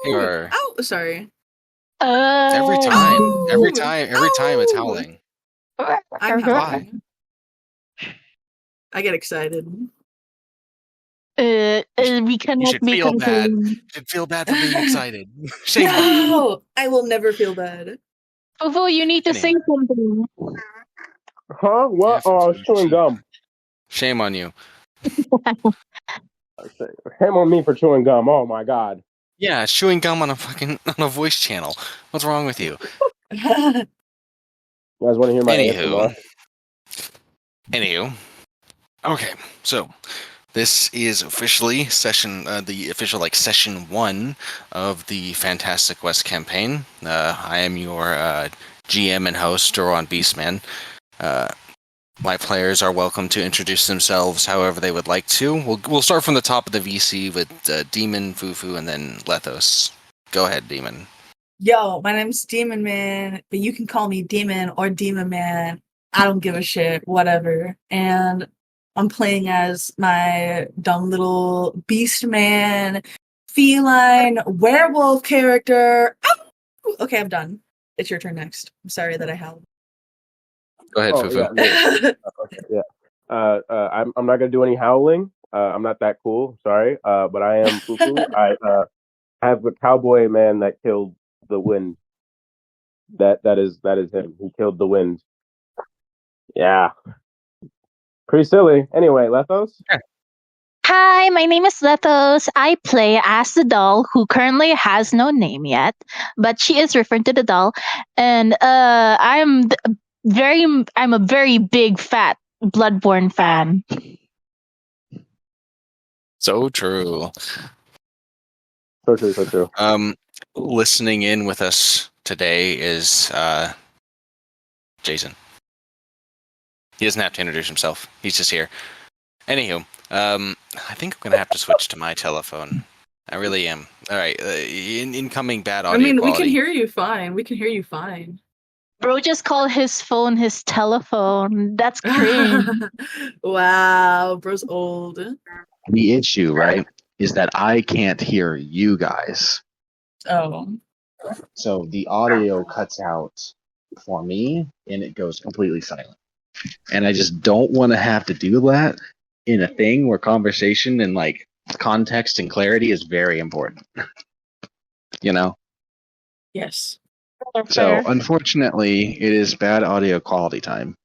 Or Oh, sorry. every Oh. time it's howling. I'm Why? I get excited. We You cannot should be feel bad. controlled. You should feel bad for being excited. Shame on you. No, I will never feel bad. Fufu, you need to Anyway. say something. Huh? What? Yeah, Oh, chewing gum. Shame on you. Shame on me for chewing gum. Oh my god. Yeah, chewing gum on a voice channel. What's wrong with you? You guys want to hear my ASMR? Anywho. Okay, so this is officially the official session 1 of the Fantastic West campaign. I am your GM and host, Doron Beastman. My players are welcome to introduce themselves however they would like to. We'll start from the top of the VC with Demon, Fufu, and then Lethos. Go ahead, Demon. Yo, my name's Demon Man, but you can call me Demon or Demon Man. I don't give a shit, whatever. And I'm playing as my dumb little beast man, feline, werewolf character. Oh! Okay, I'm done. It's your turn next. I'm sorry that I howled. Go ahead, Fufu. Yeah. I'm not gonna do any howling. I'm not that cool. Sorry. But I am Fufu. I have a cowboy man that killed the wind. That is him. He killed the wind. Yeah. Pretty silly. Anyway, Lethos. Yeah. Hi, my name is Lethos. I play as the doll who currently has no name yet, but she is referred to the doll, and I'm a very big fat Bloodborne fan. So true. So true. Listening in with us today is Jason. He doesn't have to introduce himself. He's just here. Anywho, I think I'm gonna have to switch to my telephone. I really am. All right, incoming bad audio. I mean, quality. we can hear you fine. Bro just called his phone his telephone. That's cringe. Wow, bro's old. The issue, right, is that I can't hear you guys. Oh. So the audio cuts out for me and it goes completely silent. And I just don't want to have to do that in a thing where conversation and context and clarity is very important. You know? Yes. So unfortunately, it is bad audio quality time.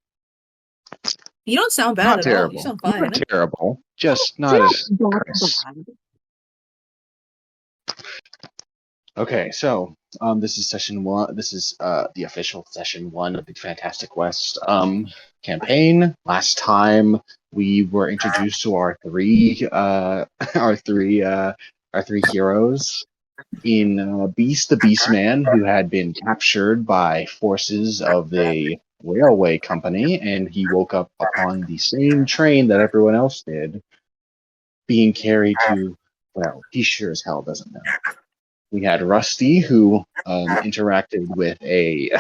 You don't sound bad Not at terrible. all. You sound fine. Not terrible. Just not as crisp. Okay, so this is session 1. This is the official session 1 of the Fantastic West campaign. Last time we were introduced to our three heroes in Beast the Beastman, who had been captured by forces of the railway company, and he woke up upon the same train that everyone else did, being carried to, well, he sure as hell doesn't know. We had Rusty, who interacted with a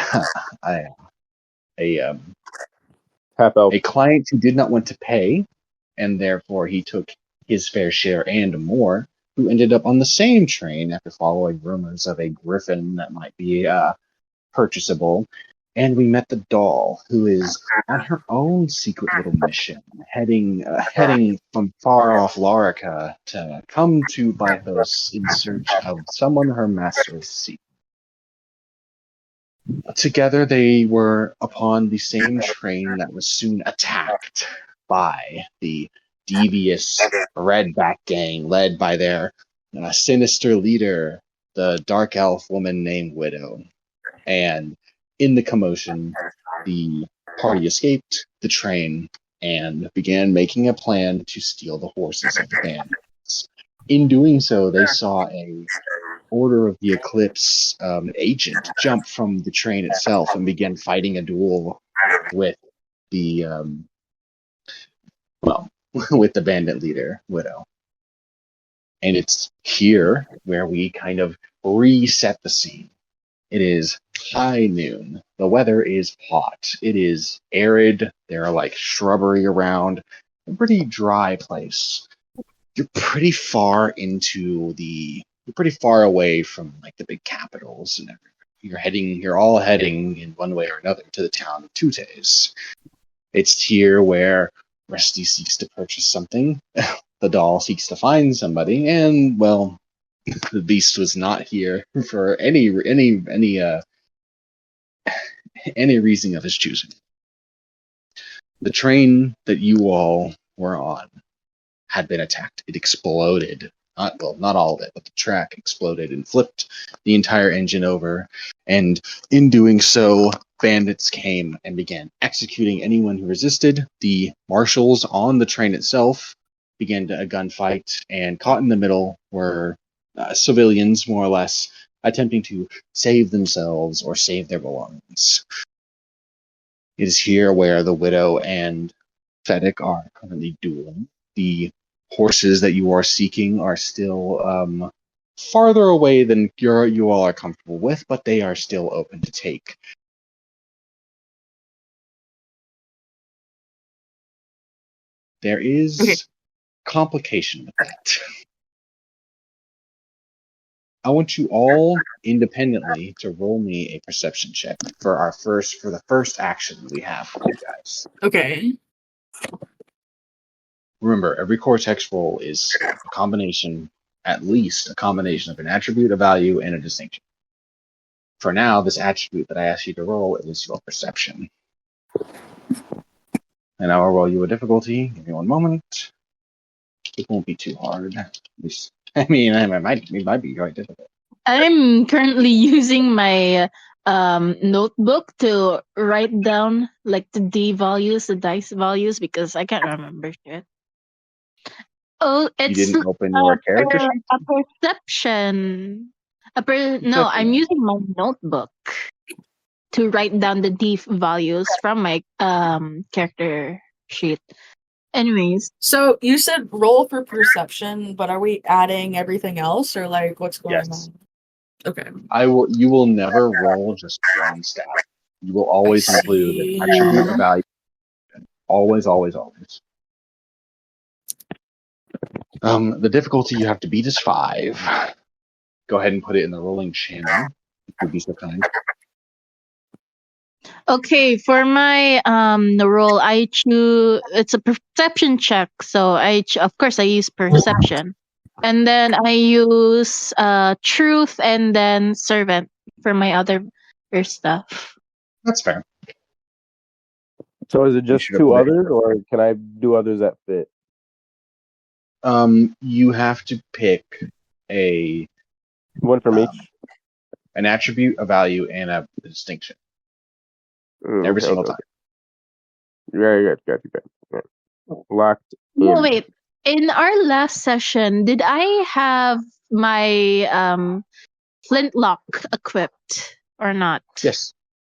client who did not want to pay, and therefore he took his fair share and more, who ended up on the same train after following rumors of a griffin that might be purchasable. And we met the doll, who is on her own secret little mission, heading from far off Lorica to come to Bythos in search of someone her masters seek. Together they were upon the same train that was soon attacked by the devious Redback gang, led by their sinister leader, the dark elf woman named Widow. And in the commotion, the party escaped the train and began making a plan to steal the horses of the bandits. In doing so, they saw a Order of the Eclipse agent jump from the train itself and began fighting a duel with the with the bandit leader, Widow. And it's here where we kind of reset the scene. It is high noon. The weather is hot. It is arid. There are shrubbery around. A pretty dry place. You're pretty far into the you're pretty far away from like the big capitals and everything. You're all heading in one way or another to the town of Tutes. It's here where Rusty seeks to purchase something, the doll seeks to find somebody, and well, the beast was not here for any reason of his choosing. The train that you all were on had been attacked. It exploded. Not all of it, but the track exploded and flipped the entire engine over. And in doing so, bandits came and began executing anyone who resisted. The marshals on the train itself began a gunfight, and caught in the middle were civilians, more or less, attempting to save themselves or save their belongings. It is here where the widow and Fedek are currently dueling. The horses that you are seeking are still farther away than you all are comfortable with, but they are still open to take. There is complication with that. I want you all independently to roll me a perception check for the first action we have for you guys. Okay. Remember, every cortex roll is at least a combination of an attribute, a value, and a distinction. For now, this attribute that I asked you to roll is your perception. And I will roll you a difficulty. Give me one moment. It won't be too hard. It might be quite difficult. I'm currently using my notebook to write down like the the dice values, because I can't remember shit. Oh, it's You didn't open your character sheet? a perception. No, I'm using my notebook to write down the D values from my character sheet. Anyways, So you said roll for perception, but are we adding everything else, or like what's going Yes. on? Okay. You will never roll just one stat. You will always I include see. an attribute, a value. Always, always, always. The difficulty you have to beat is 5. Go ahead and put it in the rolling channel. If you'd be so kind. okay, for my roll, I choose it's a perception check, so of course I use perception, and then I use truth and then servant for my other stuff. That's fair. So is it just should have 2 put it- others, or can I do others that fit? You have to pick One from each. an attribute, a value, and a distinction every single time. Yeah, got you. Locked in. No, wait. In our last session, did I have my flintlock equipped or not? Yes.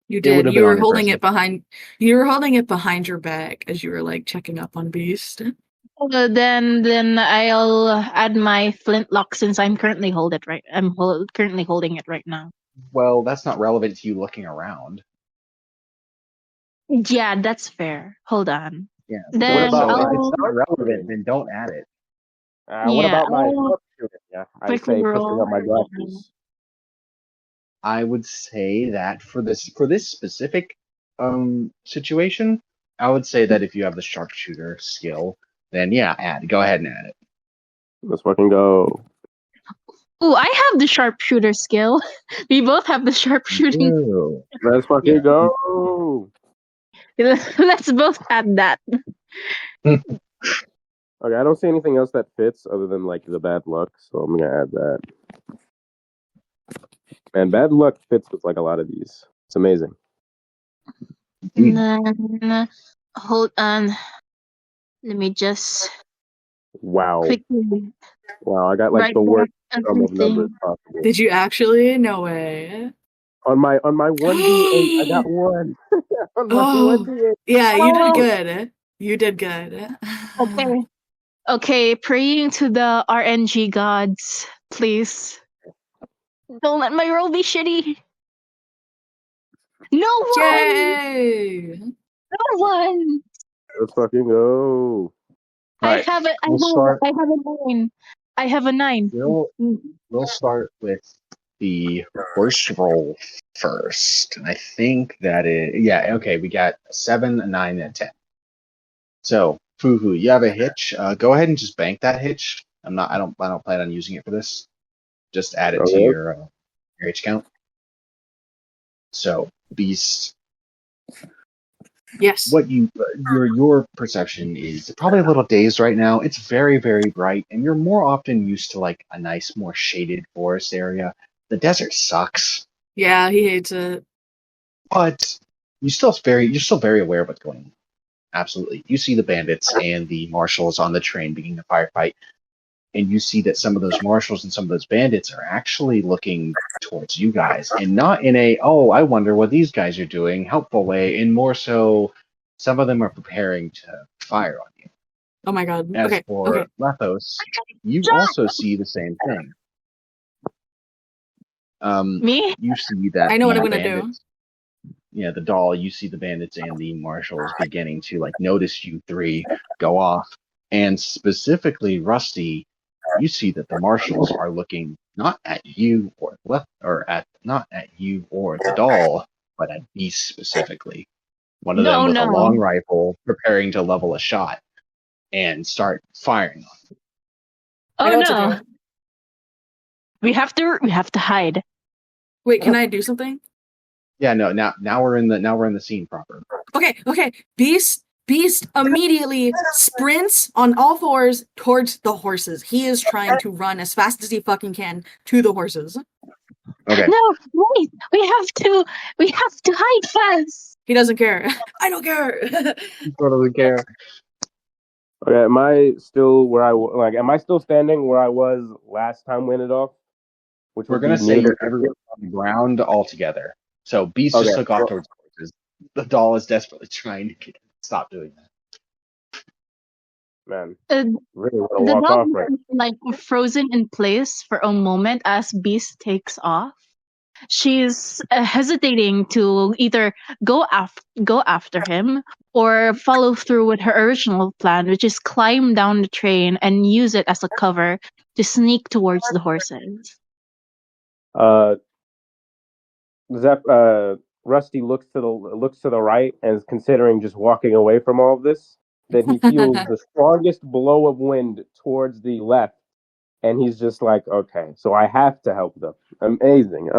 You It would did. have You been were on your holding person. it behind. You were holding it behind your back as you were like checking up on Beast. Then I'll add my flintlock since I'm currently currently holding it right now. Well, that's not relevant to you looking around. Yeah, that's fair. Hold on. Yeah. Then What about- if I'll it's not relevant, then don't add it. What about my I'll sharpshooter? Yeah, I say quickly pushing roll. up my glasses. I would say that for this specific situation, I would say that if you have the sharpshooter skill, then yeah, go ahead and add it. Let's fucking go. Oh, I have the sharpshooter skill. We both have the sharpshooting. Ew. Let's fucking Yeah. go. Let's both add that. Okay, I don't see anything else that fits other than like the bad luck, so I'm gonna add that. And bad luck fits with like a lot of these. It's amazing. And then hold on. Let me just Wow. quickly Wow, I got like write the worst down sum of numbers everything. possible. Did you actually? No way. On my 1d8, I got 1. On my Oh. 1d8. Yeah, you Oh. did good. You did good. Okay. Okay, praying to the RNG gods, please. Don't let my roll be shitty. No one! Yay! No one! Let's fucking go. Right, I have we'll start. a 9. I have a 9. We'll start with the horse roll first. I think that okay, we got a 7, a 9, and a 10. So, Fuhu, you have a hitch. Go ahead and just bank that hitch. I don't plan on using it for this. Just add it to Okay. your H count. So, Beast, Yes. what your perception is probably a little dazed right now. It's very, very bright, and you're more often used to like a nice, more shaded forest area. The desert sucks, Yeah, he hates it. but you're still very aware of what's going on. Absolutely, you see the bandits and the marshals on the train beginning a firefight, and you see that some of those marshals and some of those bandits are actually looking towards you guys, and not in a I wonder what these guys are doing helpful way, and more so some of them are preparing to fire on you. Oh my god. As Okay. for Okay. Lethos, you also see the same thing. Me? You see that I know what the I'm gonna do. bandits, the doll, you see the bandits and the marshals beginning to like notice you three go off, and specifically Rusty, you see that the marshals are looking not at you or not at you or the doll, but at Beast specifically. One of them with a long rifle preparing to level a shot and start firing on you. I Oh know what to no. do. We have to hide. Wait, can I do something? Yeah, no, now we're in the scene proper. Okay. Beast immediately sprints on all fours towards the horses. He is trying to run as fast as he fucking can to the horses. Okay. No, wait. We have to hide fast. He doesn't care. I don't care. Totally care. Okay, am I still standing where I was last time we ended off? Which We're would gonna be say near you're the everyone on the ground all together. So Beast just Okay, took off well- towards the horses. The doll is desperately trying to stop doing that. man. Uh, Really want to the walk dog off right. is like frozen in place for a moment as Beast takes off. She's hesitating to either go after him or follow through with her original plan, which is climb down the train and use it as a cover to sneak towards the horses. Rusty looks to the right and is considering just walking away from all of this. Then he feels the strongest blow of wind towards the left, and he's just like, okay, so I have to help them. Amazing.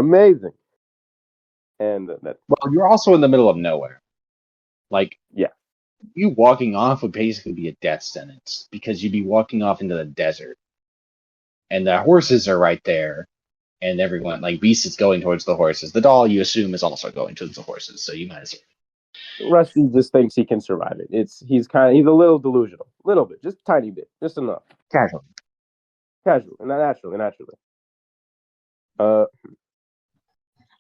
And that, Well, you're also in the middle of nowhere. Like, yeah, you walking off would basically be a death sentence because you'd be walking off into the desert, and the horses are right there, and everyone like Beast is going towards the horses. The doll, you assume, is also going towards the horses, so you might as well. Rusty just thinks he can survive it. He's a little delusional, a little bit, just a tiny bit, just enough, Casual. and naturally. Uh,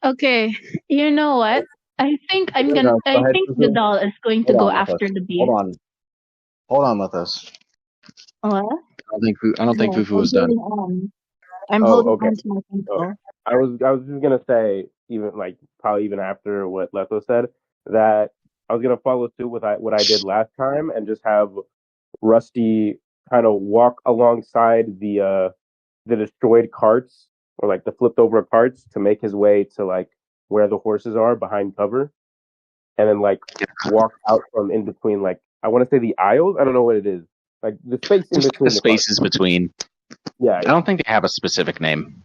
Okay, you know what? I think No, go ahead, the doll is going to Hold go on, after Lethos. the Beast. Hold on, Lethos. What? I don't think No, Fufu was done. I'm Oh, holding okay. on to my pencil. I was just gonna say, probably even after what Leto said, that I was gonna follow suit with what I did last time and just have Rusty kind of walk alongside the destroyed carts or like the flipped over carts to make his way to like where the horses are behind cover, and then like walk out from in between, like I want to say the aisles. I don't know what it is, like the space in Just between the the carts. spaces between. Yeah, I don't think they have a specific name.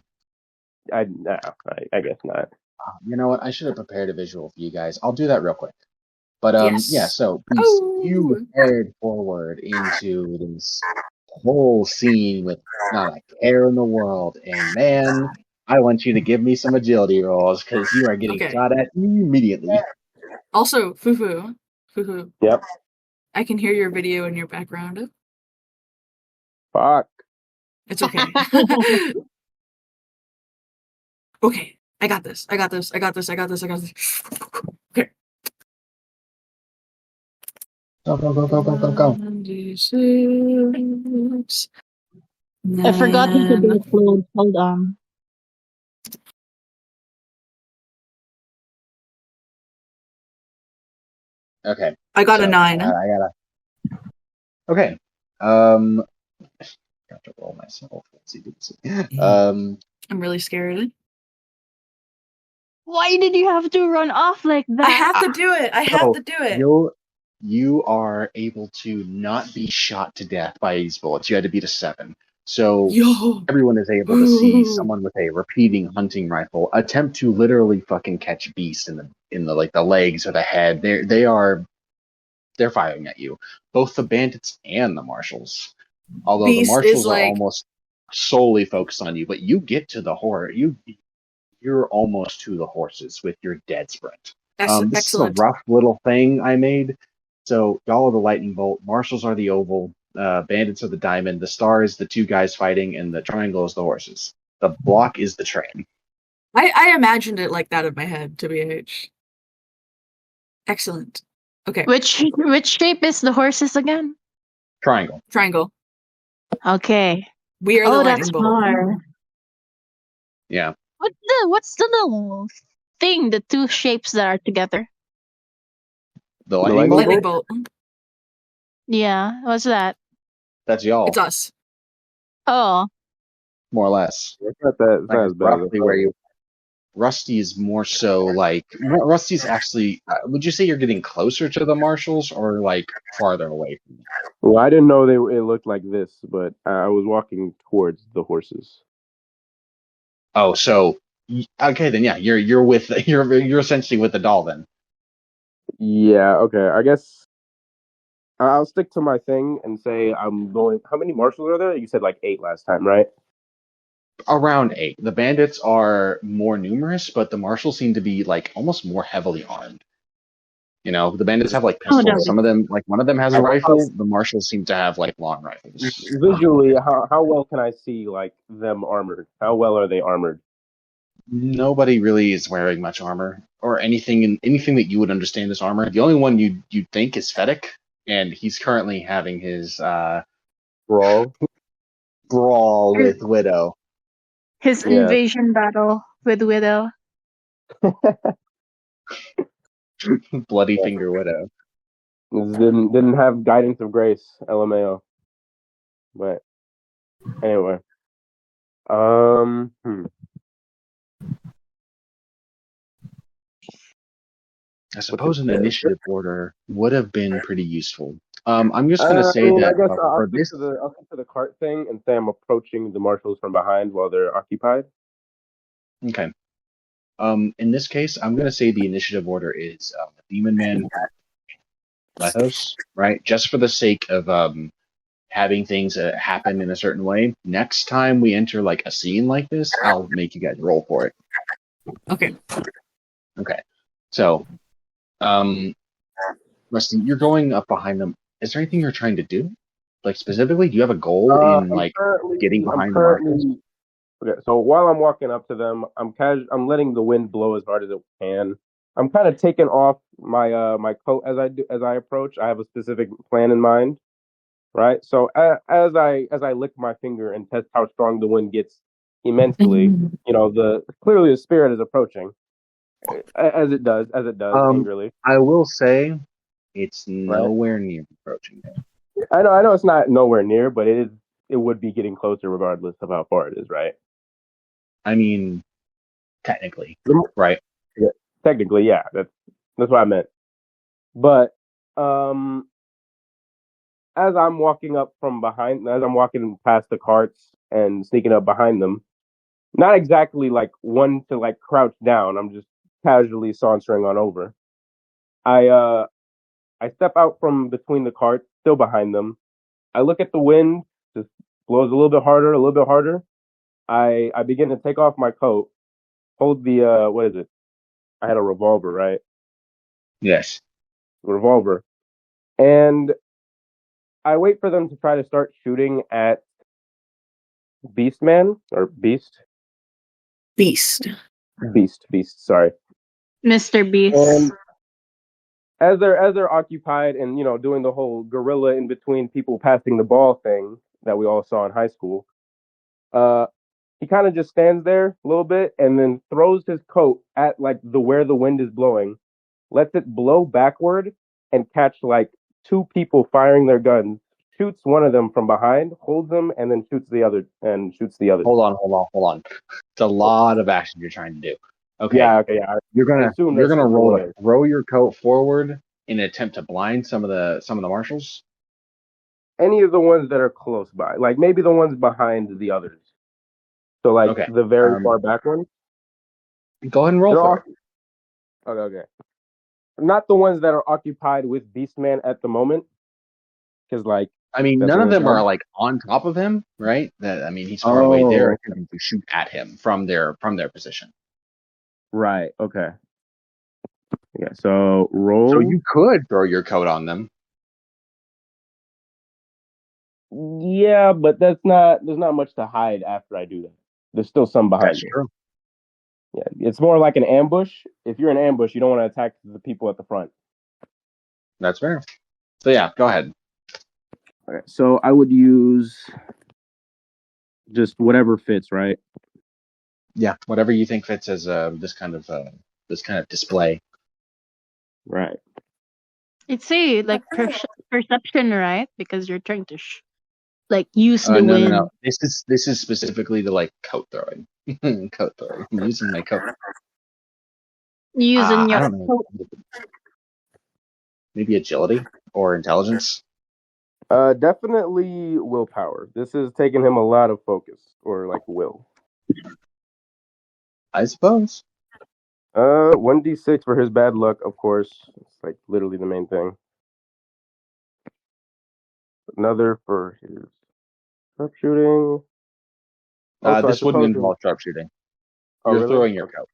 I guess not. You know what? I should have prepared a visual for you guys. I'll do that real quick. But Yes. yeah. So Beast, Oh. you head forward into this whole scene with not a care in the world, and man, I want you to give me some agility rolls because you are getting Okay. shot at immediately. Also, Fufu. Yep. I can hear your video in your background. Fuck. It's okay. Okay, I got this. Okay. Go. 96. I forgot to Then- upload. Hold on. Okay. I got So, a 9. I gotta. Okay. forgot to roll myself. Let's see. I'm really scared. Why did you have to run off like that? I have to do it. I have to do it. You are able to not be shot to death by these bullets. You had to beat a 7. So Yo. everyone is able to see someone with a repeating hunting rifle attempt to literally fucking catch beasts in the like the legs or the head. They're firing at you. Both the bandits and the marshals. Although Beast the marshals is are like almost solely focused on you, but you get to the horse. You're almost to the horses with your dead sprint. This is a excellent. rough little thing I made. So y'all are the lightning bolt, marshals are the oval, bandits are the diamond, the star is the 2 guys fighting, and the triangle is the horses. The block is the train. I imagined it like that in my head, to BH. Excellent. Okay. Which shape is the horses again? Triangle. Triangle. Okay. We are the lightning that's bolt. far. Yeah. What's the little thing? The 2 shapes that are together. The lightning Lightning bolt? bolt. Yeah. What's that? That's y'all. It's us. Oh. More or less. It's not that. It's Like, not as bad. roughly where you. Rusty is more so like Rusty's actually. Would you say you're getting closer to the marshals or like farther away from them? Well, I didn't know it looked like this, but I was walking towards the horses. Oh, so okay then. Yeah, you're with you're essentially with the doll then. Yeah. Okay. I guess I'll stick to my thing and say I'm going. How many marshals are there? You said like 8 last time, right? Around 8. The bandits are more numerous, but the marshals seem to be like almost more heavily armed. You know, the bandits have like pistols. no. Some of them, like one of them has a rifle. The marshals seem to have like long rifles. Visually, how well can I see like them armored? How well are they armored? Nobody really is wearing much armor or anything that you would understand as armor. The only one you'd think is Fedek, and he's currently having his Brawl. brawl with Widow. His Yeah. invasion battle with Widow. Bloody Finger Widow. Didn't have guidance of grace, LMAO. But anyway, I suppose an initiative order would have been pretty useful. I'm just going to say I that guess for I'll stick to the cart thing and say I'm approaching the marshals from behind while they're occupied. Okay. In this case, I'm going to say the initiative order is Demon Man, Lethos, right? Just for the sake of having things happen in a certain way. Next time we enter like a scene like this, I'll make you guys roll for it. Okay. Okay. So, Rusty, you're going up behind them. Is there anything you're trying to do? Like specifically, do you have a goal in like getting behind the marshals? Okay, so while I'm walking up to them, I'm letting the wind blow as hard as it can. I'm kind of taking off my my coat as I approach. I have a specific plan in mind, right? So as I lick my finger and test how strong the wind gets immensely, you know, clearly the spirit is approaching, as it does angrily. I will say it's nowhere near approaching. I know it's not nowhere near, but it would be getting closer regardless of how far it is, right? I mean, technically, right? Yeah, technically, yeah. That's what I meant. But as I'm walking past the carts and sneaking up behind them, not exactly like one to like crouch down. I'm just casually sauntering on over. I step out from between the carts, still behind them. I look at the wind, just blows a little bit harder, a little bit harder. I begin to take off my coat, hold the what is it? I had a revolver, right? Yes. Revolver. And I wait for them to try to start shooting at Beast, sorry. Mr. Beast. And as they're occupied and, you know, doing the whole gorilla in between people passing the ball thing that we all saw in high school, he kind of just stands there a little bit and then throws his coat at like where the wind is blowing, lets it blow backward and catch like 2 people firing their guns shoots one of them from behind, holds them, and then shoots the other. Hold on. It's a lot of action you're trying to do. Okay. Yeah. Okay. Yeah. You're gonna assume that's roll what it to is. throw your coat forward in an attempt to blind some of the marshals. Any of the ones that are close by, like maybe the ones behind the others. So like Okay. the very far back ones. Go ahead and roll for it. Okay. Not the ones that are occupied with Beastman at the moment, because like I mean, that's none what of we're them are doing. like on top of him, right? He's far away. They're Oh. attempting to shoot at him from their position. Right. Okay. Yeah. So roll. So you could throw your coat on them. Yeah, but there's not much to hide after I do that. There's still some behind That's me. true. Yeah, it's more like an ambush. If you're in ambush, you don't want to attack the people at the front. That's fair. So yeah, go ahead. Okay, so I would use just whatever fits, right? Yeah, whatever you think fits as this kind of display. Right. It's a like perception, right? Because you're trying to use the No. wind. This is specifically to like coat throwing. Coat throwing. I'm using my coat. Using I your don't know. Maybe agility or intelligence. Definitely willpower. This is taking him a lot of focus or like will. I suppose. 1d6 for his bad luck, of course. It's like literally the main thing. Another for his sharpshooting. Also, This wouldn't involve sharpshooting. Oh, You're really? throwing your coat.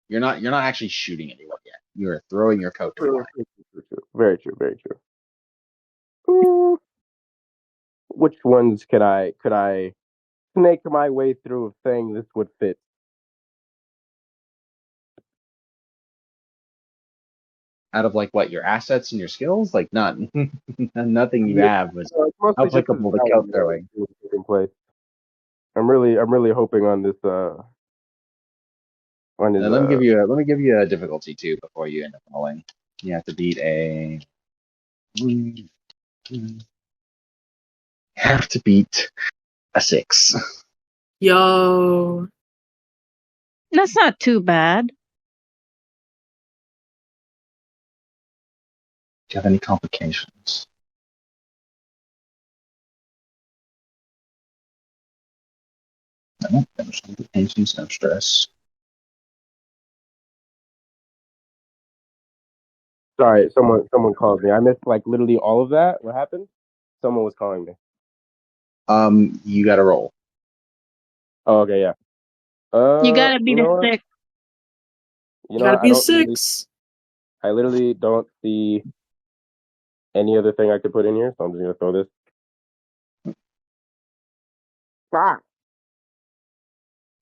You're not actually shooting anyone yet. You're throwing your coat to blind. Very true. Which ones could I snake my way through of saying this would fit? Out of like what, your assets and your skills? Like not nothing you have was It's mostly just applicable to his coat value throwing. taking place. I'm really hoping on this on his. Let me give you a difficulty too before you end up rolling. You have to beat a. You have to beat a 6. Yo. That's not too bad. Do you have any complications? No, no complications, no stress. Sorry, someone called me. I missed like literally all of that. What happened? Someone was calling me. You got to roll. Oh, okay, yeah. You gotta be the what? sick. You Gotta what? be 6. I literally don't see any other thing I could put in here, so I'm just gonna throw this. Ah,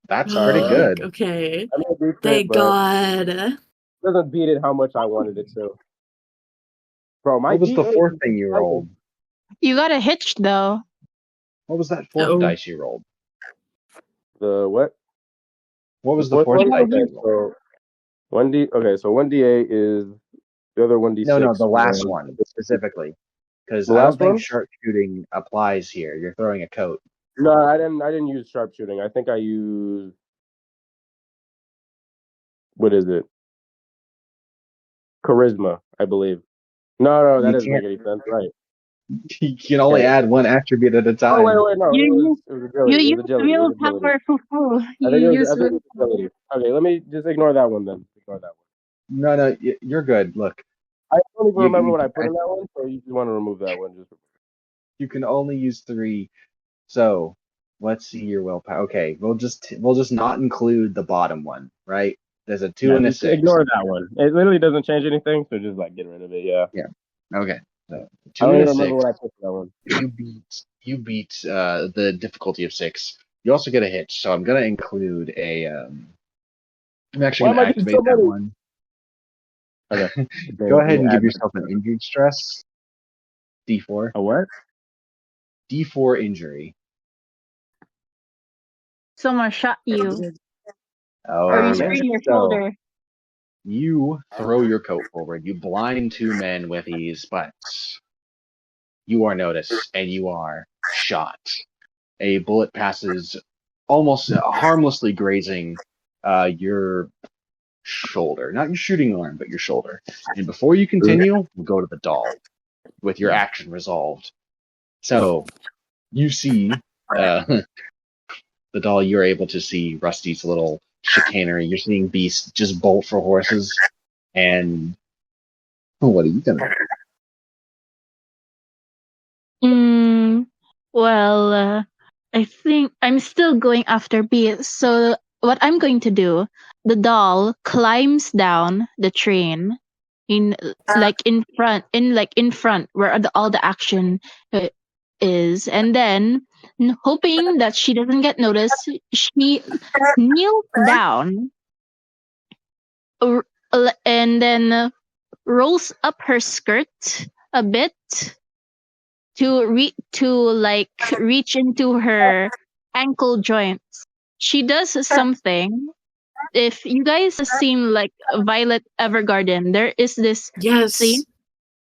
That's pretty good. Okay. I mean, it Thank but God. it doesn't beat it how much I wanted it to. Bro, my What was the D8 fourth is thing you rolled? You got a hitch though. What was that fourth Oh. dice you rolled? The what? What was The the fourth fourth one? dice you Okay, rolled? so 1D. Okay, so 1D8 is the other 1D6. No, the last was- one specifically, because The I don't last think one? sharpshooting applies here. You're throwing a coat. No, I didn't use sharpshooting. I think I used. What is it? Charisma, I believe. No, that You doesn't make can't. any sense, right? You can only add one attribute at a time. Oh wait, no, You it was agility. You It use was agility. It was agility. willpower, foo-foo. I You think use it was agility. Okay, let me just ignore that one then. Ignore that one. No, you're good. Look, I don't even remember you what I put in that one, so you just want to remove that one. Just you can only use 3. So let's see your willpower. Okay, we'll just not include the bottom one, right? There's a 2 and a just 6. ignore that one. It literally doesn't change anything, so just like get rid of it. Yeah. Okay, so I 2 don't and even a remember 6. what I put for that one. You beat the difficulty of 6. You also get a hitch, so I'm gonna include a. I'm actually Why am gonna I getting activate so that many? one. Okay. Go ahead and Add give that. yourself an injured stress. D4. A what? D4 injury. Someone shot you. Oh, Or you man. sprained your so shoulder. you throw your coat forward. You blind 2 men with ease, but you are noticed and you are shot. A bullet passes almost harmlessly grazing your shoulder. Not your shooting arm, but your shoulder. And before you continue, we'll go to the doll with your action resolved. So, you see the doll, you're able to see Rusty's little chicanery. You're seeing Beast just bolt for horses. And what are you going to do? Well, I think I'm still going after B. So what I'm going to do, the doll climbs down the train in in front where all the action is, and then hoping that she doesn't get noticed, she kneels down and then rolls up her skirt a bit to reach into her ankle joints. She does something. If you guys have seen like Violet Evergarden, there is this scene Yes.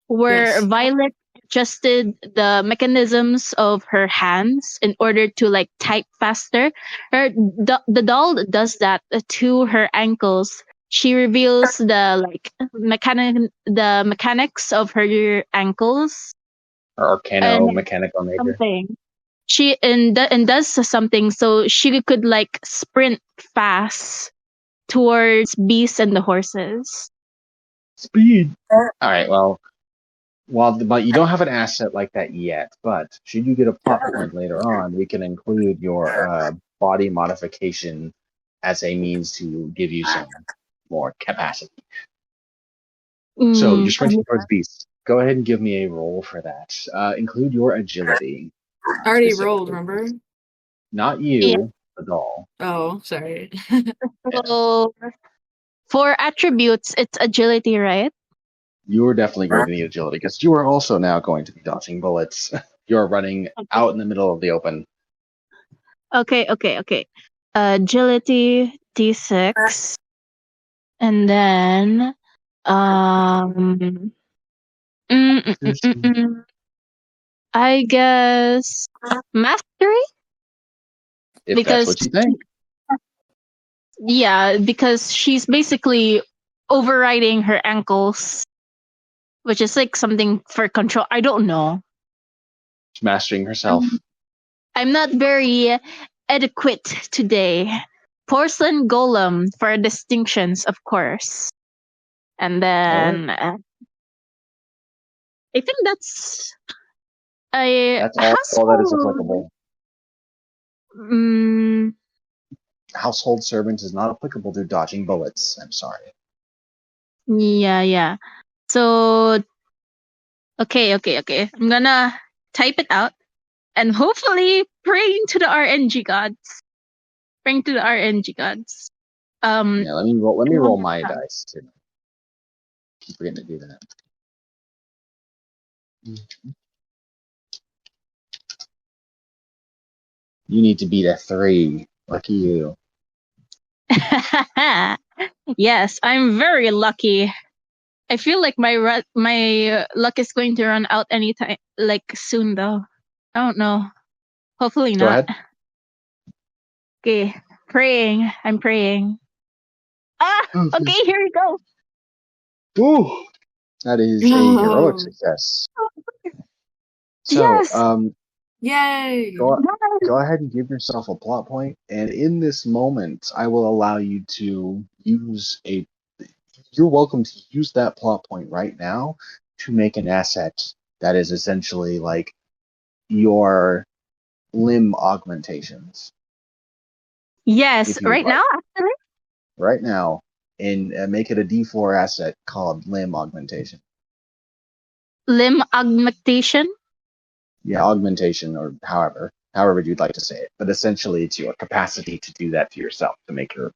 where Yes. Violet adjusted the mechanisms of her hands in order to like type faster. The doll does that to her ankles. She reveals the mechanics of her ankles Or and mechanical major. something. She and does something so she could like sprint fast towards beasts and the horses. Speed. All right, well, but you don't have an asset like that yet, but should you get a plot point later on, we can include your body modification as a means to give you some more capacity. So you're sprinting towards beasts. Go ahead and give me a roll for that. Include your agility. I already specifically. rolled, remember? Not you, Yeah. the doll. Oh, sorry. So for attributes, it's agility, right? You are definitely going to need agility because you are also now going to be dodging bullets. You're running out in the middle of the open. Okay. Agility D6, and then I guess mastery, If because that's what you think. yeah, because she's basically overriding her ankles, which is like something for control. I don't know. She's mastering herself. I'm not very adequate today. Porcelain golem for distinctions, of course. And then I think that's That's all that is applicable. Household servant is not applicable to dodging bullets. I'm sorry. Yeah. So okay. I'm gonna type it out and hopefully praying to the RNG gods. Praying to the RNG gods. Yeah, let me roll my dice too. Keep forgetting to do that. You need to beat a 3. Lucky you. Yes, I'm very lucky. I feel like my luck is going to run out anytime, like soon though. I don't know. Hopefully Go not. ahead. Okay, praying. I'm praying. Okay, here we go. Ooh, that is a heroic success. So, Yes. Yay! go ahead and give yourself a plot point, and in this moment, I will allow you to use a. You're welcome to use that plot point right now to make an asset that is essentially like your limb augmentations. Yes, right like. now, actually. Right now, and make it a D4 asset called limb augmentation. Limb augmentation. Yeah, augmentation, or however you'd like to say it. But essentially, it's your capacity to do that to yourself, to make your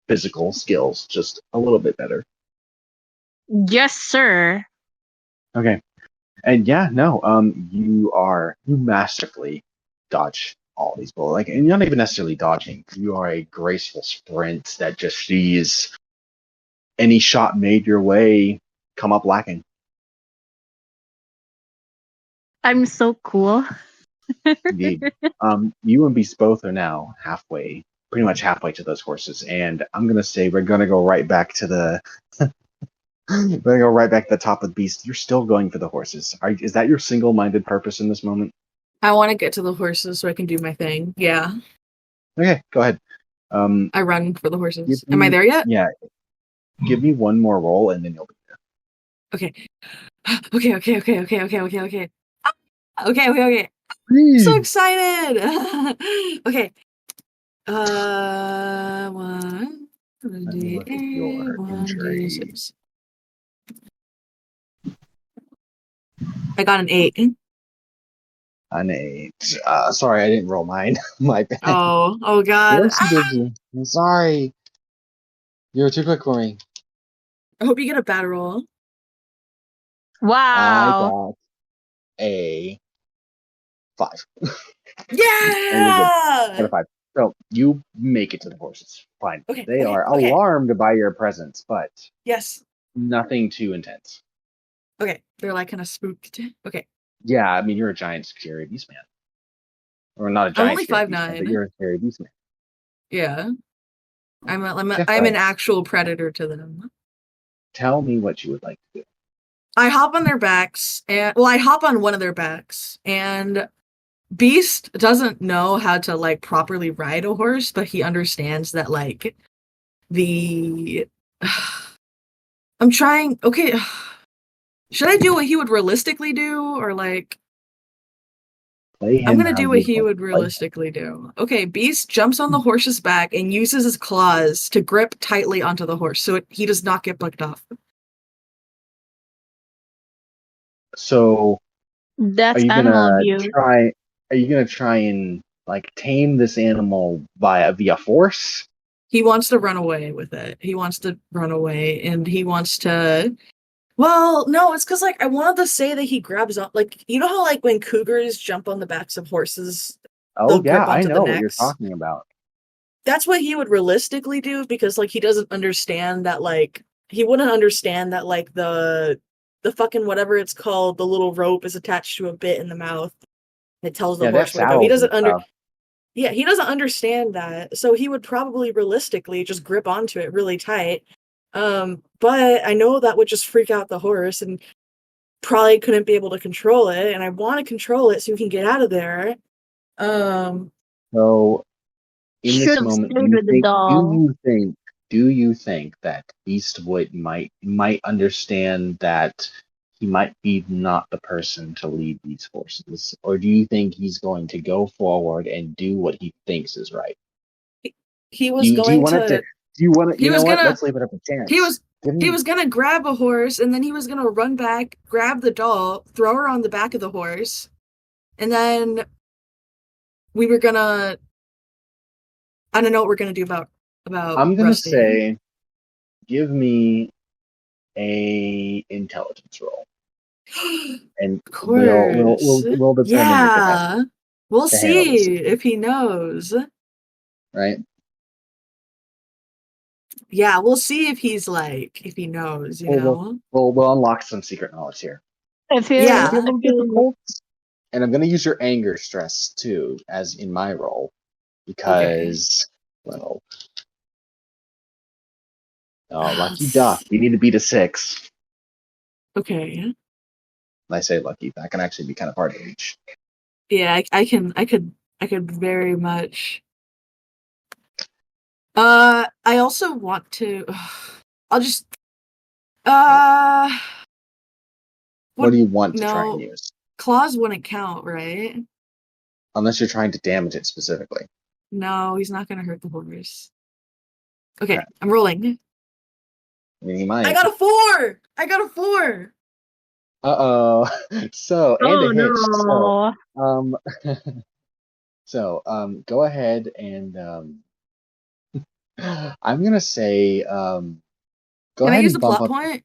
physical skills just a little bit better. Yes, sir. Okay. And yeah, no, you masterfully dodge all these bullets. And you're not even necessarily dodging. You are a graceful sprint that just sees any shot made your way come up lacking. I'm so cool. Indeed. You and Beast both are now pretty much halfway to those horses, and I'm gonna say we're gonna go right back to the. we're gonna go right back to the top of the Beast. You're still going for the horses. Is that your single-minded purpose in this moment? I want to get to the horses so I can do my thing. Yeah. Okay, go ahead. I run for the horses. Give Am I me- there yet? Yeah. Give me one more roll, and then you'll be there. Okay. Okay. Okay. I'm so excited. Okay. One. Let me look at your injury. D6. I got an 8. An 8. Sorry, I didn't roll mine. My bad. Oh God. Yes, you did. I'm sorry. You were too quick for me. I hope you get a bad roll. I Wow. got a 5. Yeah. Got a 5. So you make it to the horses. Fine. Okay, They okay, are okay. alarmed by your presence, but Yes. nothing too intense. Okay. They're like kind of spooked. Okay. Yeah, I mean, you're a giant scary beast man. Or not a I'm giant only scary beast man, 5'9". but you're a scary beast man. Yeah. I'm Yeah, an right. actual predator to them. Tell me what you would like to do. I hop on their backs I hop on one of their backs, and Beast doesn't know how to like properly ride a horse, but he understands that like the I'm trying. Okay. Should I do what he would realistically do, or like Play I'm him gonna how do what you he want would to play him. realistically do. Okay, Beast jumps on the horse's back and uses his claws to grip tightly onto the horse so he does not get bucked off. So That's Are you animal gonna abuse. try? Are you gonna try and like tame this animal via force? He wants to run away with it. He wants to run away, and he wants to. Well, no, it's because like I wanted to say that he grabs on, like you know how like when cougars jump on the backs of horses, Oh they'll yeah, grip I onto the know what you're necks. talking about. That's what he would realistically do, because like he doesn't understand that like he wouldn't understand that like the fucking whatever it's called, the little rope is attached to a bit in the mouth. It tells the Yeah, they have horse where to go. He saddles and doesn't stuff. Yeah, he doesn't understand that. So he would probably realistically just grip onto it really tight. But I know that would just freak out the horse and probably couldn't be able to control it. And I want to control it so we can get out of there. So in Should this have moment, stayed with the doll. do you think that Beastwood might understand that he might be not the person to lead these forces, or do you think he's going to go forward and do what he thinks is right? He Do was you, do you going want it to? to. Do you want to? He You know was what? gonna. Let's leave it up to chance. He was. Give He me was gonna grab a horse, and then he was gonna run back, grab the doll, throw her on the back of the horse, and then we were gonna. I don't know what we're gonna do about I'm gonna Rusty. say, give me a intelligence roll, and Of course. we'll determine your capacity Yeah. We'll to handle this, see if he knows. right? Yeah, we'll see if he's like, if he knows, you know? We'll unlock some secret knowledge here. If It's Yeah. gonna be a little you difficult, and I'm gonna use your anger stress too, as in my role, because well, lucky duck, you need to beat a 6. Okay. And I say lucky, that can actually be kind of hard to reach. Yeah, I could very much. I also want to. I'll just. What do you want to try and No, use? claws wouldn't count, right? Unless you're trying to damage it specifically. No, he's not gonna hurt the horse. Okay, Okay. I'm rolling. I mean, he might. I got a 4. I got a 4. Uh-oh. So, and Oh a hitch. no. So, go ahead and I'm gonna say go Can I ahead use and a bump plot up. point?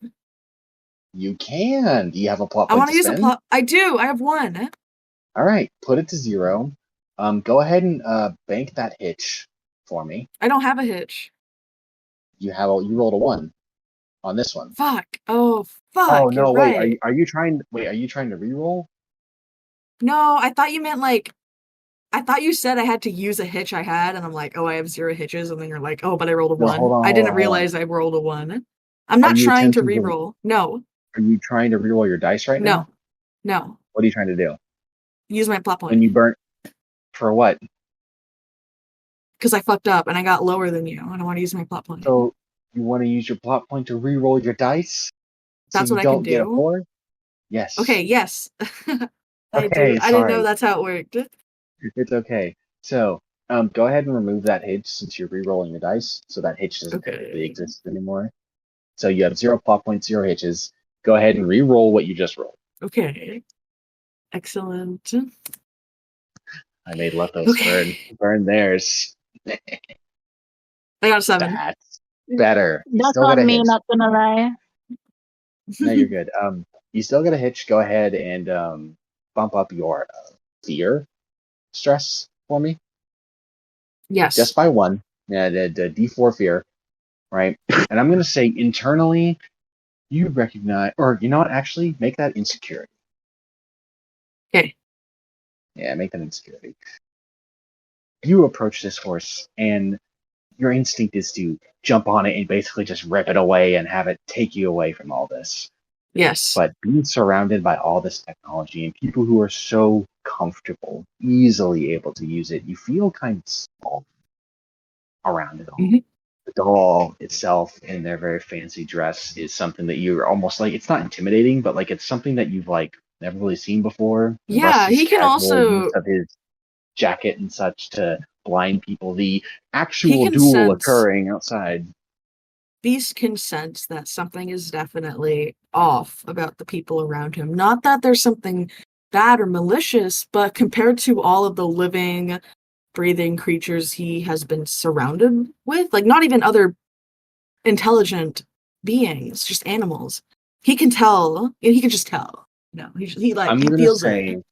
You can. Do you have a plot I point want to to use a spend? plot. I do. I have 1. All right, put it to 0. Go ahead and bank that hitch for me. I don't have a hitch. You rolled a 1 on this one. Fuck. Oh, fuck. Oh You're no, wait. right. Are you trying to re-roll? No, I thought you meant like I thought you said I had to use a hitch I had, and I'm like, oh, I have 0 hitches, and then you're like, oh, but I rolled a No, 1. hold on, I hold didn't on, hold on. realize I rolled a 1. I'm Are not you trying to attempting to? re-roll. No, Are you trying to reroll your dice right now? no. What are you trying to do? Use my plot When you point. burn for what? Because I fucked up and I got lower than you. I don't want to use my plot point. So you want to use your plot point to re-roll your dice, so That's you what I can don't get a do. 4? Yes. Okay, yes. I do. Okay, I didn't know sorry. that's how it worked. It's okay. So, go ahead and remove that hitch since you're re-rolling your dice, so that hitch doesn't technically Okay. exist anymore. So you have 0 plot points, 0 hitches. Go ahead and re-roll what you just rolled. Okay. Excellent. I made Lethos Okay. burn theirs. I got a 7. That's better. You That's still got a on me, hitch. not gonna lie. No, you're good. You still got a hitch. Go ahead and bump up your fear stress for me, Yes. just by 1. Yeah, the D4 fear, right? And I'm gonna say internally, you recognize, or you know what? Actually, make that insecurity. Okay. Yeah, make that insecurity. You approach this horse, and your instinct is to jump on it and basically just rip it away and have it take you away from all this. Yes. But being surrounded by all this technology and people who are so comfortable, easily able to use it, you feel kind of small around it all. Mhm. The doll itself in their very fancy dress is something that you're almost like, it's not intimidating, but like it's something that you've like never really seen before. Yeah, Rusty's he can casual use also of his jacket and such to blind people. The he actual can duel sense occurring outside. Beast can sense that something is definitely off about the people around him. Not that there's something bad or malicious, but compared to all of the living, breathing creatures he has been surrounded with, like not even other intelligent beings, just animals. He can tell, he can just tell. No, I'm he going to feels it. say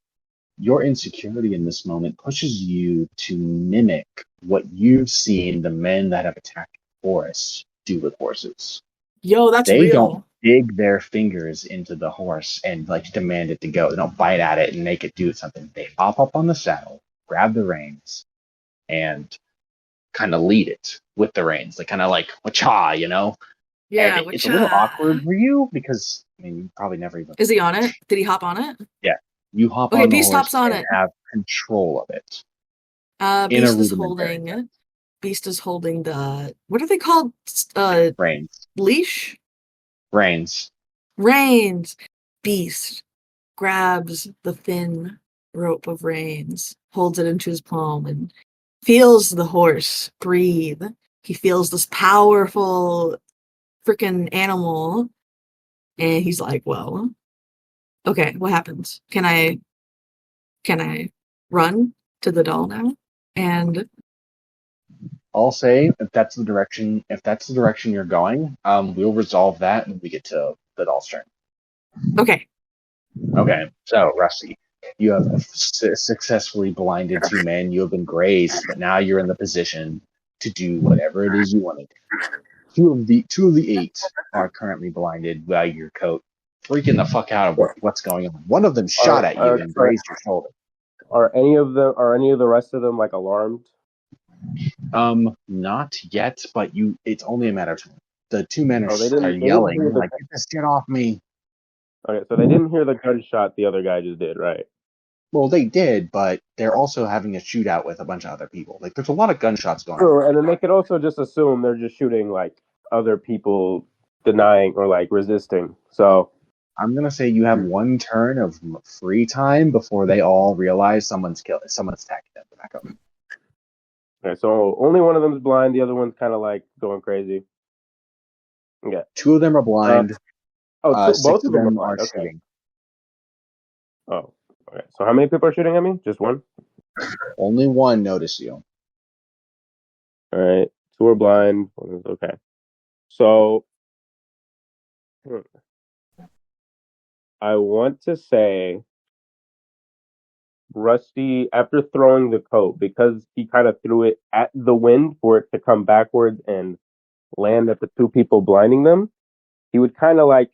your insecurity in this moment pushes you to mimic what you've seen the men that have attacked the forest do with horses. Yo, that's They don't real. dig their fingers into the horse and like demand it to go. They don't bite at it and make it do something. They hop up on the saddle, grab the reins, and kind of lead it with the reins. They kind of like wacha, you know. And Yeah, it's which a little awkward for you because I mean you probably never even. is he on it? Did he hop on it? Yeah, you hop Okay, on the Beast horse hops on and it. have control of it in a rudimentary sense. Beast is holding the what are they called? Reins, Leash? reins. Reins. Beast grabs the thin rope of reins, holds it into his palm, and feels the horse breathe. He feels this powerful freaking animal, and he's like, "Well, okay, what happens? Can I run to the doll now?" And I'll say if that's the direction you're going, we'll resolve that when we get to the doll's turn. okay, Okay, so Rusty, you have successfully blinded 2 men. You have been grazed, but now you're in the position to do whatever it is you want to do. Two of the 8 are currently blinded by your coat, freaking the fuck out of what's going on. One of them shot at you and grazed your shoulder. Are any of the rest of them like alarmed? Not yet, but it's only a matter of time. The 2 men Oh, are they didn't yelling hear the. like, "Get this shit off me!" Okay, so they didn't hear the gunshot the other guy just did, right? Well, they did, but they're also having a shootout with a bunch of other people. Like, there's a lot of gunshots going on. True, and then they could also just assume they're just shooting like other people denying or like resisting. So I'm gonna say you have 1 turn of free time before they all realize someone's attacking them. Back up. okay, so only one of them is blind, the other one's kind of like going crazy. Okay. 2 of them are blind. Both 6 of of them are them are blind. Okay. shooting. Oh, okay. So how many people are shooting at me? Just one? Only 1 notice you. All right. 2 are blind. One is okay. So I want to say Rusty, after throwing the coat, because he kind of threw it at the wind for it to come backwards and land at the 2 people blinding them, he would kind of like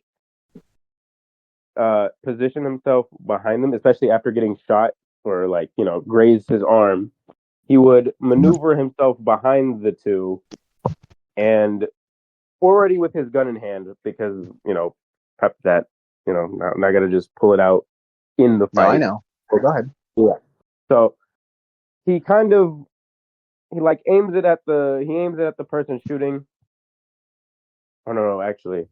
position himself behind them, especially after getting shot or like grazed his arm. He would maneuver himself behind the two, and already with his gun in hand, because prep that not gonna just pull it out in the No, I fight. know. Well, go ahead. Yeah. So he kind of aims it at the person shooting. Oh no, actually.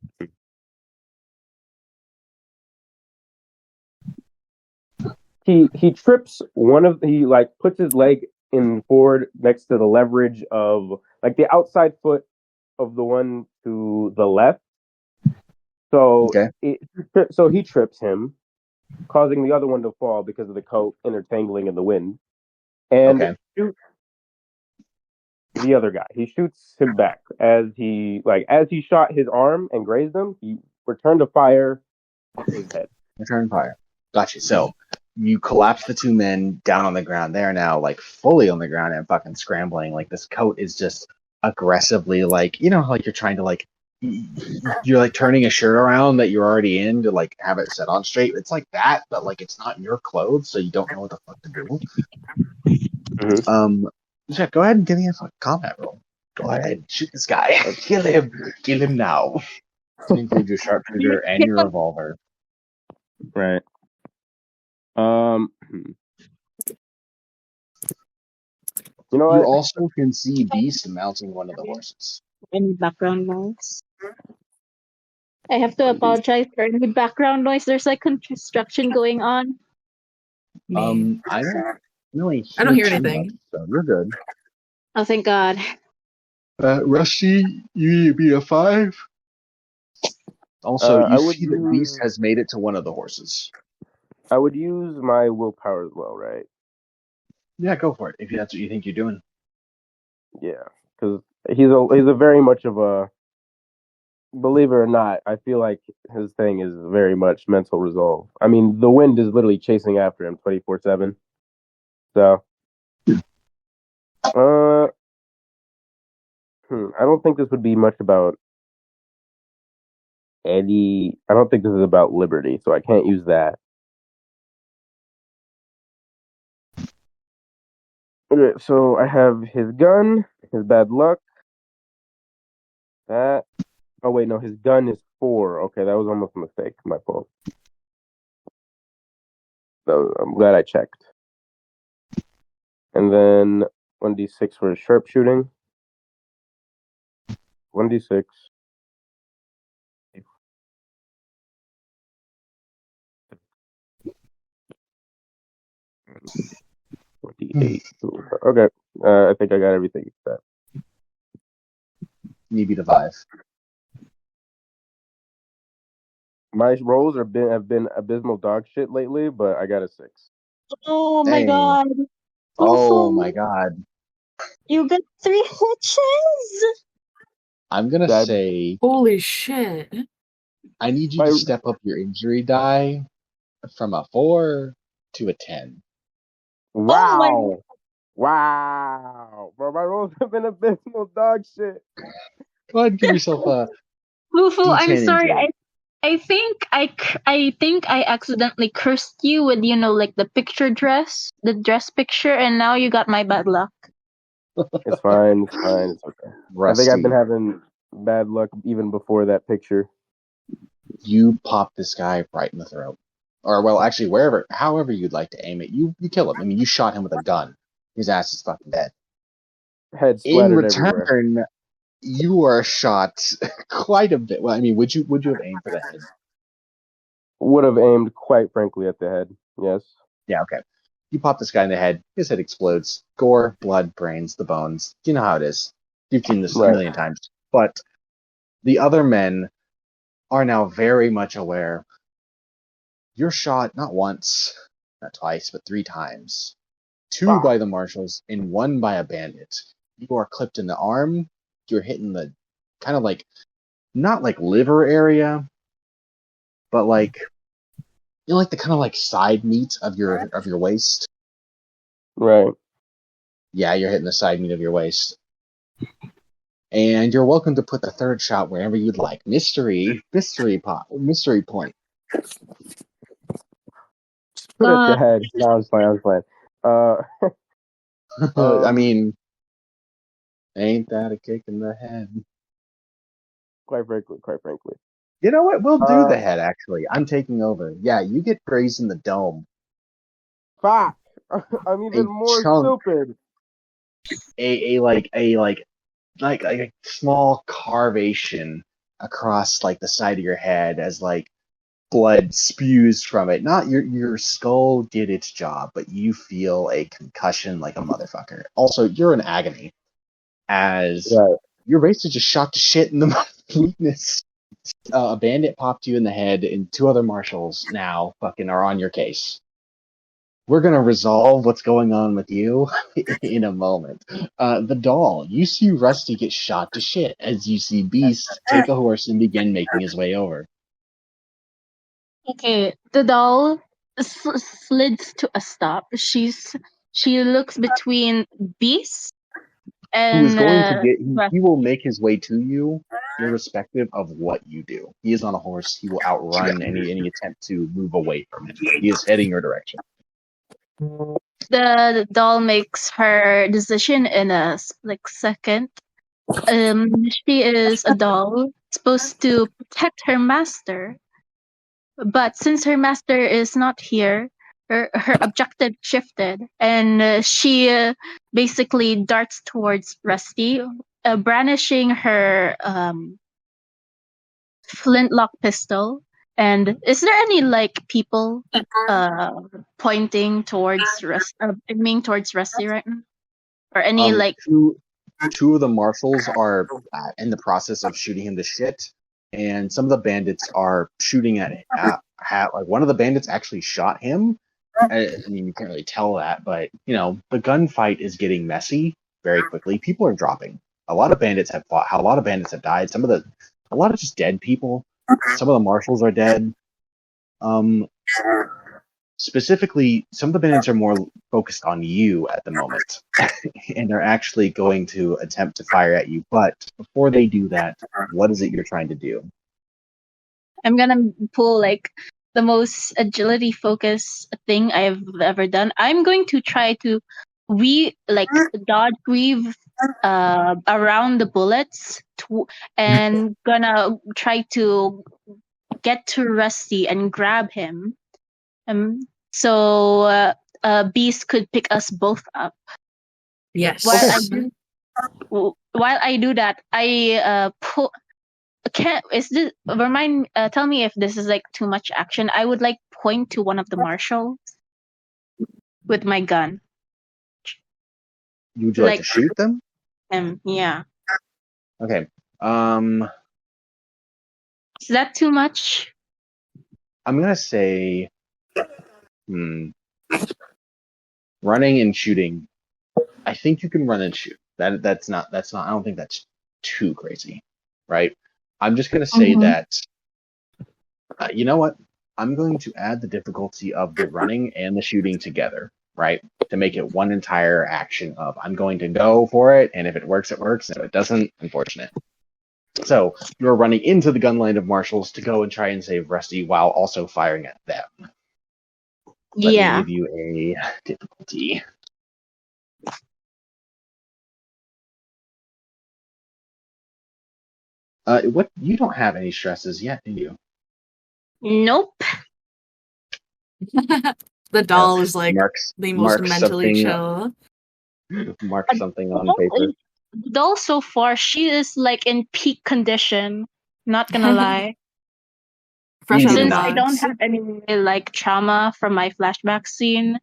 He trips puts his leg in forward next to the leverage of like the outside foot of the one to the left. So Okay. so he trips him, causing the other one to fall because of the coat intertangling in the wind. And Okay. shoots the other guy. He shoots him back as he shot his arm and grazed him. He returned to fire at his head. Return fire. Gotcha. So you collapse the two men down on the ground. They are now like fully on the ground and fucking scrambling. Like this coat is just aggressively like like you're trying to like you're like turning a shirt around that you're already in to like have it set on straight. It's like that, but like it's not your clothes, so you don't know what the fuck to do. Mm-hmm. Jeff, go ahead and give me a fucking combat roll. Go ahead, shoot this guy. Kill him now. Include your sharpshooter and your revolver. Right. You know You what? also can see Beast mounting one of the horses. Any background noise? I have to apologize for any background noise. There's like construction going on. Me. I don't really I don't hear too anything. much, so you're good. Oh, thank God. Rusty, you need to be a 5. Also, I you would see that Beast use has made it to one of the horses. I would use my willpower as well, right? Yeah, go for it if that's what you think you're doing. Yeah, because he's a very much of a, believe it or not, I feel like his thing is very much mental resolve. I mean, the wind is literally chasing after him 24/7. So, I don't think this would be much about Eddie. I don't think this is about liberty, so I can't use that. Okay, so I have his gun, his bad luck. That. Oh wait, no, his gun is 4. Okay, that was almost a mistake. My fault. So I'm glad I checked. And then 1d6 for his sharpshooting. 1d6. 28. Okay. I think I got everything set. You beat a 5. My rolls have been abysmal dog shit lately, but I got a 6. Oh my Dang. God. Oh my God. You got 3 hitches. I'm gonna That- say Holy shit. I need you My- to step up your injury die from a 4 to a 10. Wow. Wow. Bro, my rolls have been abysmal dog shit. Go ahead and give yourself a Fufu, I'm D10 sorry. injury. I think I accidentally cursed you with like the the dress picture, and now you got my bad luck. It's fine. It's fine. It's okay. Rusty, I think I've been having bad luck even before that picture. you pop this guy right in the throat. Or, well, actually, however you'd like to aim it, you kill him. I mean, you shot him with a gun. His ass is fucking dead. Head In splattered everywhere. return, you are shot quite a bit. Well, I mean, would you have aimed for the head? Would have aimed, quite frankly, at the head. Yes. Yeah, okay. You pop this guy in the head, his head explodes. Gore, blood, brains, the bones. You know how it is. You've seen this a Right. million times. But the other men are now very much aware. You're shot not once, not twice, but 3 times. 2 Wow. by the marshals and 1 by a bandit. You are clipped in the arm. You're hitting the kind of like, not like liver area, but like, like the kind of like side meat of your waist. Right. Yeah, you're hitting the side meat of your waist. And you're welcome to put the 3rd shot wherever you'd like. Mystery point. Put it to head. No, I was playing. I mean, ain't that a kick in the head? Quite frankly. You know what? We'll do the head, actually. I'm taking over. Yeah, you get praised in the dome. Fuck! I'm even more chunk. stupid. Like a small carvation across like the side of your head as like blood spews from it. Not your skull did its job, but you feel a concussion like a motherfucker. Also, you're in agony as Right. you're basically just shot to shit in the weakness. A bandit popped you in the head, and two other marshals now fucking are on your case. We're gonna resolve what's going on with you in a moment. The doll, you see Rusty get shot to shit as you see Beast take a horse and begin making his way over. Okay, the doll slids to a stop. She looks between Beast Who is and going to get? He will Rusty. make his way to you, irrespective of what you do. He is on a horse. He will outrun any attempt to move away from him. He is heading your direction. The doll makes her decision in a split second. She is a doll supposed to protect her master, but since her master is not here, her objective shifted, and she basically darts towards Rusty, brandishing her flintlock pistol. And is there any like people pointing towards aiming towards Rusty right now, or any like? Two of the marshals are in the process of shooting him to shit, and some of the bandits are shooting at like one of the bandits actually shot him. I mean, you can't really tell that, but you know, the gunfight is getting messy very quickly. People are dropping. A lot of bandits have fought. A lot of bandits have died. A lot of just dead people. Some of the marshals are dead. Specifically, some of the bandits are more focused on you at the moment, and are actually going to attempt to fire at you. But before they do that, what is it you're trying to do? I'm gonna pull like the most agility focus thing I've ever done. I'm going to try to dodge weave around the bullets and gonna try to get to Rusty and grab him. So Beast could pick us both up. Yes. While I do that, I pull. Tell me if this is like too much action. I would like point to one of the marshals with my gun. Would you like to shoot them? Yeah. Okay. Is that too much? I'm gonna say, running and shooting. I think you can run and shoot. That's not. I don't think that's too crazy, right? I'm just gonna say that. You know what? I'm going to add the difficulty of the running and the shooting together, right? To make it one entire action of I'm going to go for it, and if it works, it works. And if it doesn't, unfortunate. So you're running into the gun line of marshals to go and try and save Rusty while also firing at them. Let me give you a difficulty. What? You don't have any stresses yet, do you? Nope. The doll is like the most mentally chill. Mark something on paper. The doll so far, she is like in peak condition. Not gonna lie. Since I don't have any like trauma from my flashback scene,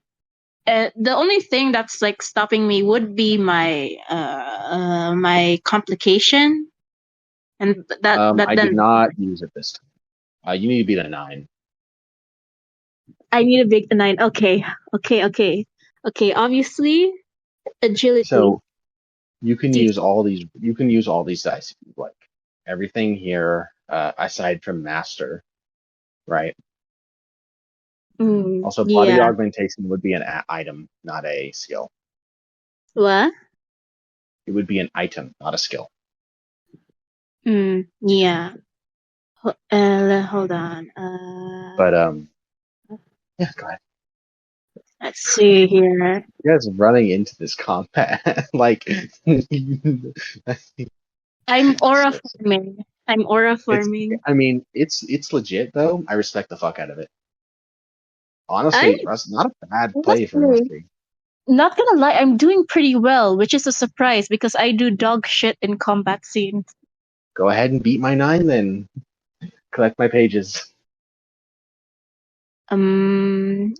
the only thing that's like stopping me would be my my complication, and I did not use it this time. You need to beat a 9. I need to beat a 9. Okay. Obviously, agility. So you can use all these. You can use all these dice if you like. Everything here, aside from master, right? Also, body augmentation would be an item, not a skill. What? It would be an item, not a skill. Yeah. Hold on. But yeah, go ahead. Let's see here. You guys are running into this combat like I'm aura it's, farming. I'm aura farming. I mean, it's legit though. I respect the fuck out of it. I Honestly, Russ, not a bad play from honestly, Rusty. not gonna lie, I'm doing pretty well, which is a surprise because I do dog shit in combat scenes. Go ahead and beat my 9 then. Collect my pages. I'd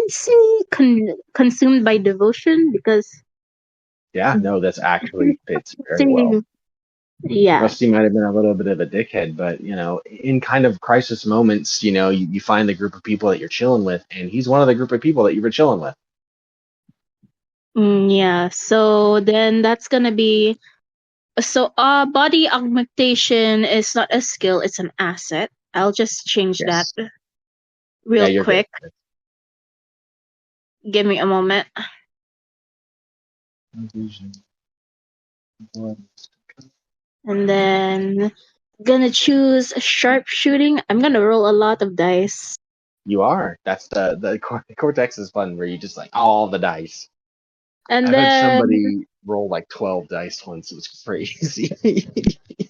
say consumed by devotion because Yeah, no, that's actually fits very well. say, yeah. Rusty might have been a little bit of a dickhead, but in kind of crisis moments, you find the group of people that you're chilling with, and he's one of the group of people that you were chilling with. Yeah, so then that's gonna be body augmentation is not a skill, it's an asset. I'll just change that Yes. real You're quick. good. Give me a moment. And then gonna choose sharpshooting. I'm gonna roll a lot of dice. You are. That's the cortex is fun where you just like all the dice. And I've had then somebody roll like 12 dice once. It was crazy.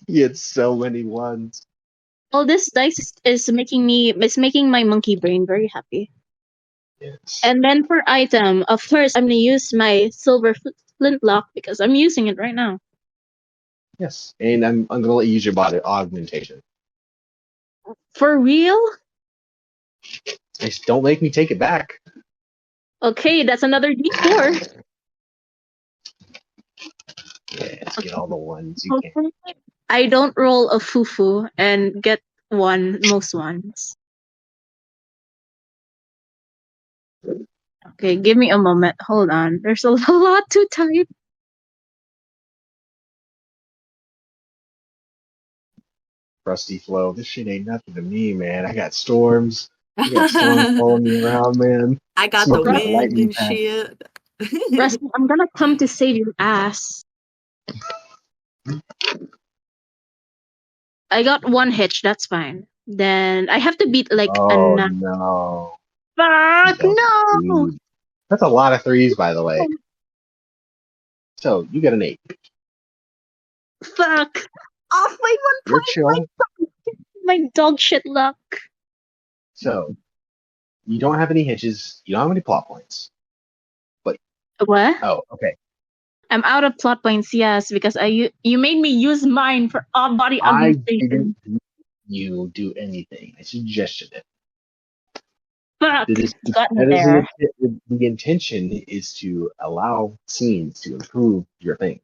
He had so many ones. all this dice is making my monkey brain very happy. Yes. And then for item, of course, I'm gonna use my silver flintlock because I'm using it right now. Yes. And I'm gonna let you use your body augmentation. For real? Just don't make me take it back. Okay, that's another D4. Yeah, let's get all the ones you can. I don't roll a fufu and get most ones. Okay, give me a moment. Hold on. There's a lot to type. Rusty Flow. This shit ain't nothing to me, man. I got storms. I got storms following me around, man. I got the Smoking that wind lightning and pack. shit. Rusty, I'm gonna come to save your ass. I got one hitch, that's fine. Then I have to beat like a Oh 9. no. Fuck Don't no! succeed. That's a lot of threes, by the way. So you get an 8. Fuck! Off my You're 1 chill. point! My dog shit luck. So you don't have any hitches. You don't have any plot points. What? Oh, okay. I'm out of plot points, yes, because you made me use mine for body I augmentation. didn't make you do anything. I suggested it. Fuck! Got me That is there. the intention is to allow scenes to improve your thing.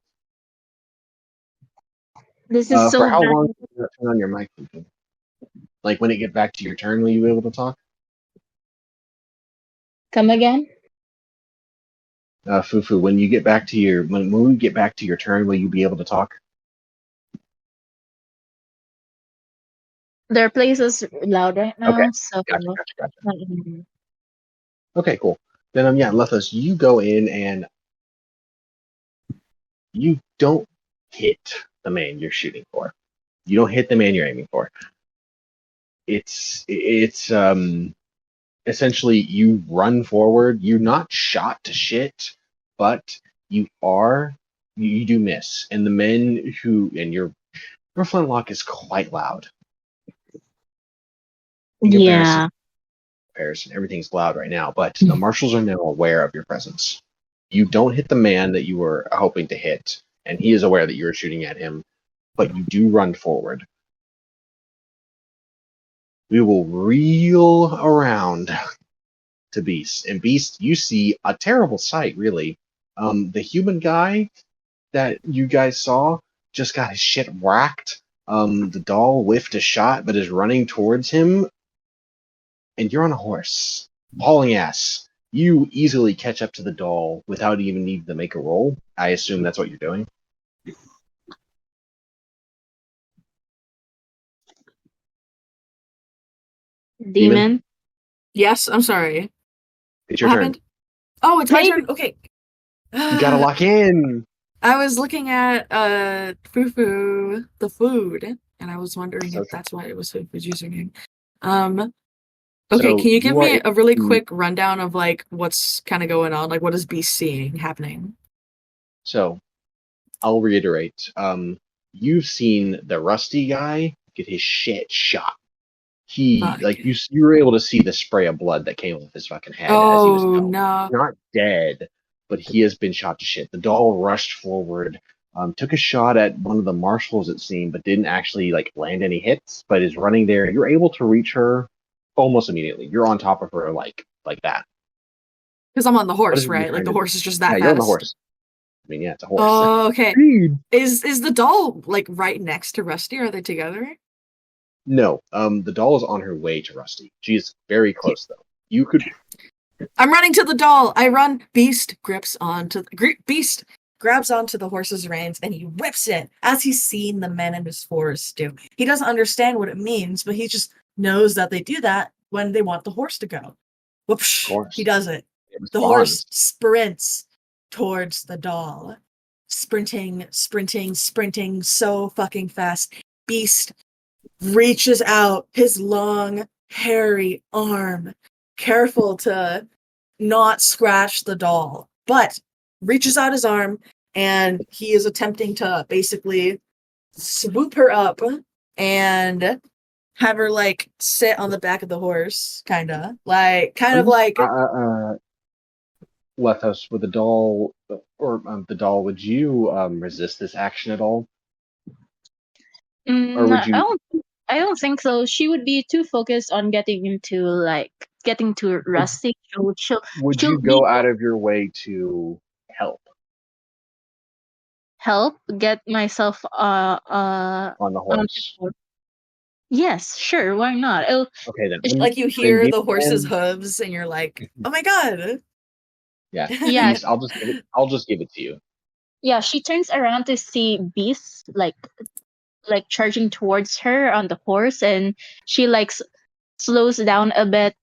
This is so For how bad. long will you turn on your mic? Like when it get back to your turn, will you be able to talk? Come again? Fufu, when you get back to your when we get back to your turn, will you be able to talk? Their place is loud right now, Okay, so gotcha. Okay, cool. Then yeah, Lethos, you go in and you don't hit the man you're shooting for. You don't hit the man you're aiming for. It's essentially you run forward. You're not shot to shit, but you do miss. And the men your flintlock is quite loud. In comparison, everything's loud right now, but the marshals are now aware of your presence. You don't hit the man that you were hoping to hit, and he is aware that you're shooting at him, but you do run forward. We will reel around to Beast. And Beast, you see a terrible sight, really. The human guy that you guys saw just got his shit whacked. The doll whiffed a shot, but is running towards him. And you're on a horse, hauling ass. You easily catch up to the doll without even needing to make a roll. I assume that's what you're doing. Demon? Yes, I'm sorry. It's your What turn. happened? Oh, it's my Maybe- turn. Okay. You gotta lock in. I was looking at Fufu, the food, and I was wondering if Okay. that's why it was Fufu's username. Okay, So can you give you are me a really able to- quick rundown of like what's kind of going on? Like what is Beast seeing happening? So I'll reiterate. You've seen the Rusty guy get his shit shot. Fuck. You were able to see the spray of blood that came off his fucking head as he was Oh down. no. Not dead, but he has been shot to shit. The doll rushed forward, took a shot at one of the marshals it seemed, but didn't actually like land any hits. But is running there. You're able to reach her almost immediately. You're on top of her like that. Because I'm on the What is horse, it right? you're Like trying the to do? horse is just that Yeah, fast. you're on the horse. I mean, yeah, it's a horse. Oh, okay. Speed. Is the doll like right next to Rusty? Are they together? No, the doll is on her way to Rusty. She's very close though. You could I'm running to the doll. I run. Beast Beast grabs onto the horse's reins and he whips it as he's seen the men in his forest do. He doesn't understand what it means, but he just knows that they do that when they want the horse to go. Whoosh! course. He does it. It The responds. horse sprints towards the doll. Sprinting so fucking fast. Beast reaches out his long, hairy arm, careful to not scratch the doll, but reaches out his arm and he is attempting to basically swoop her up and have her like sit on the back of the horse, kind of like Lethos, with the doll, or the doll, would you resist this action at all, or would you? I don't think so. She would be too focused on getting to Rusty. Would She'll you go out of your way to help help get myself on the horse? Yes, sure, why not? Okay, then. it's like you hear then the horse's Beast hooves and you're like, oh my god. Yeah, Yeah. Beast, I'll just give it to you. Yeah, she turns around to see Beast like charging towards her on the horse, and she slows down a bit,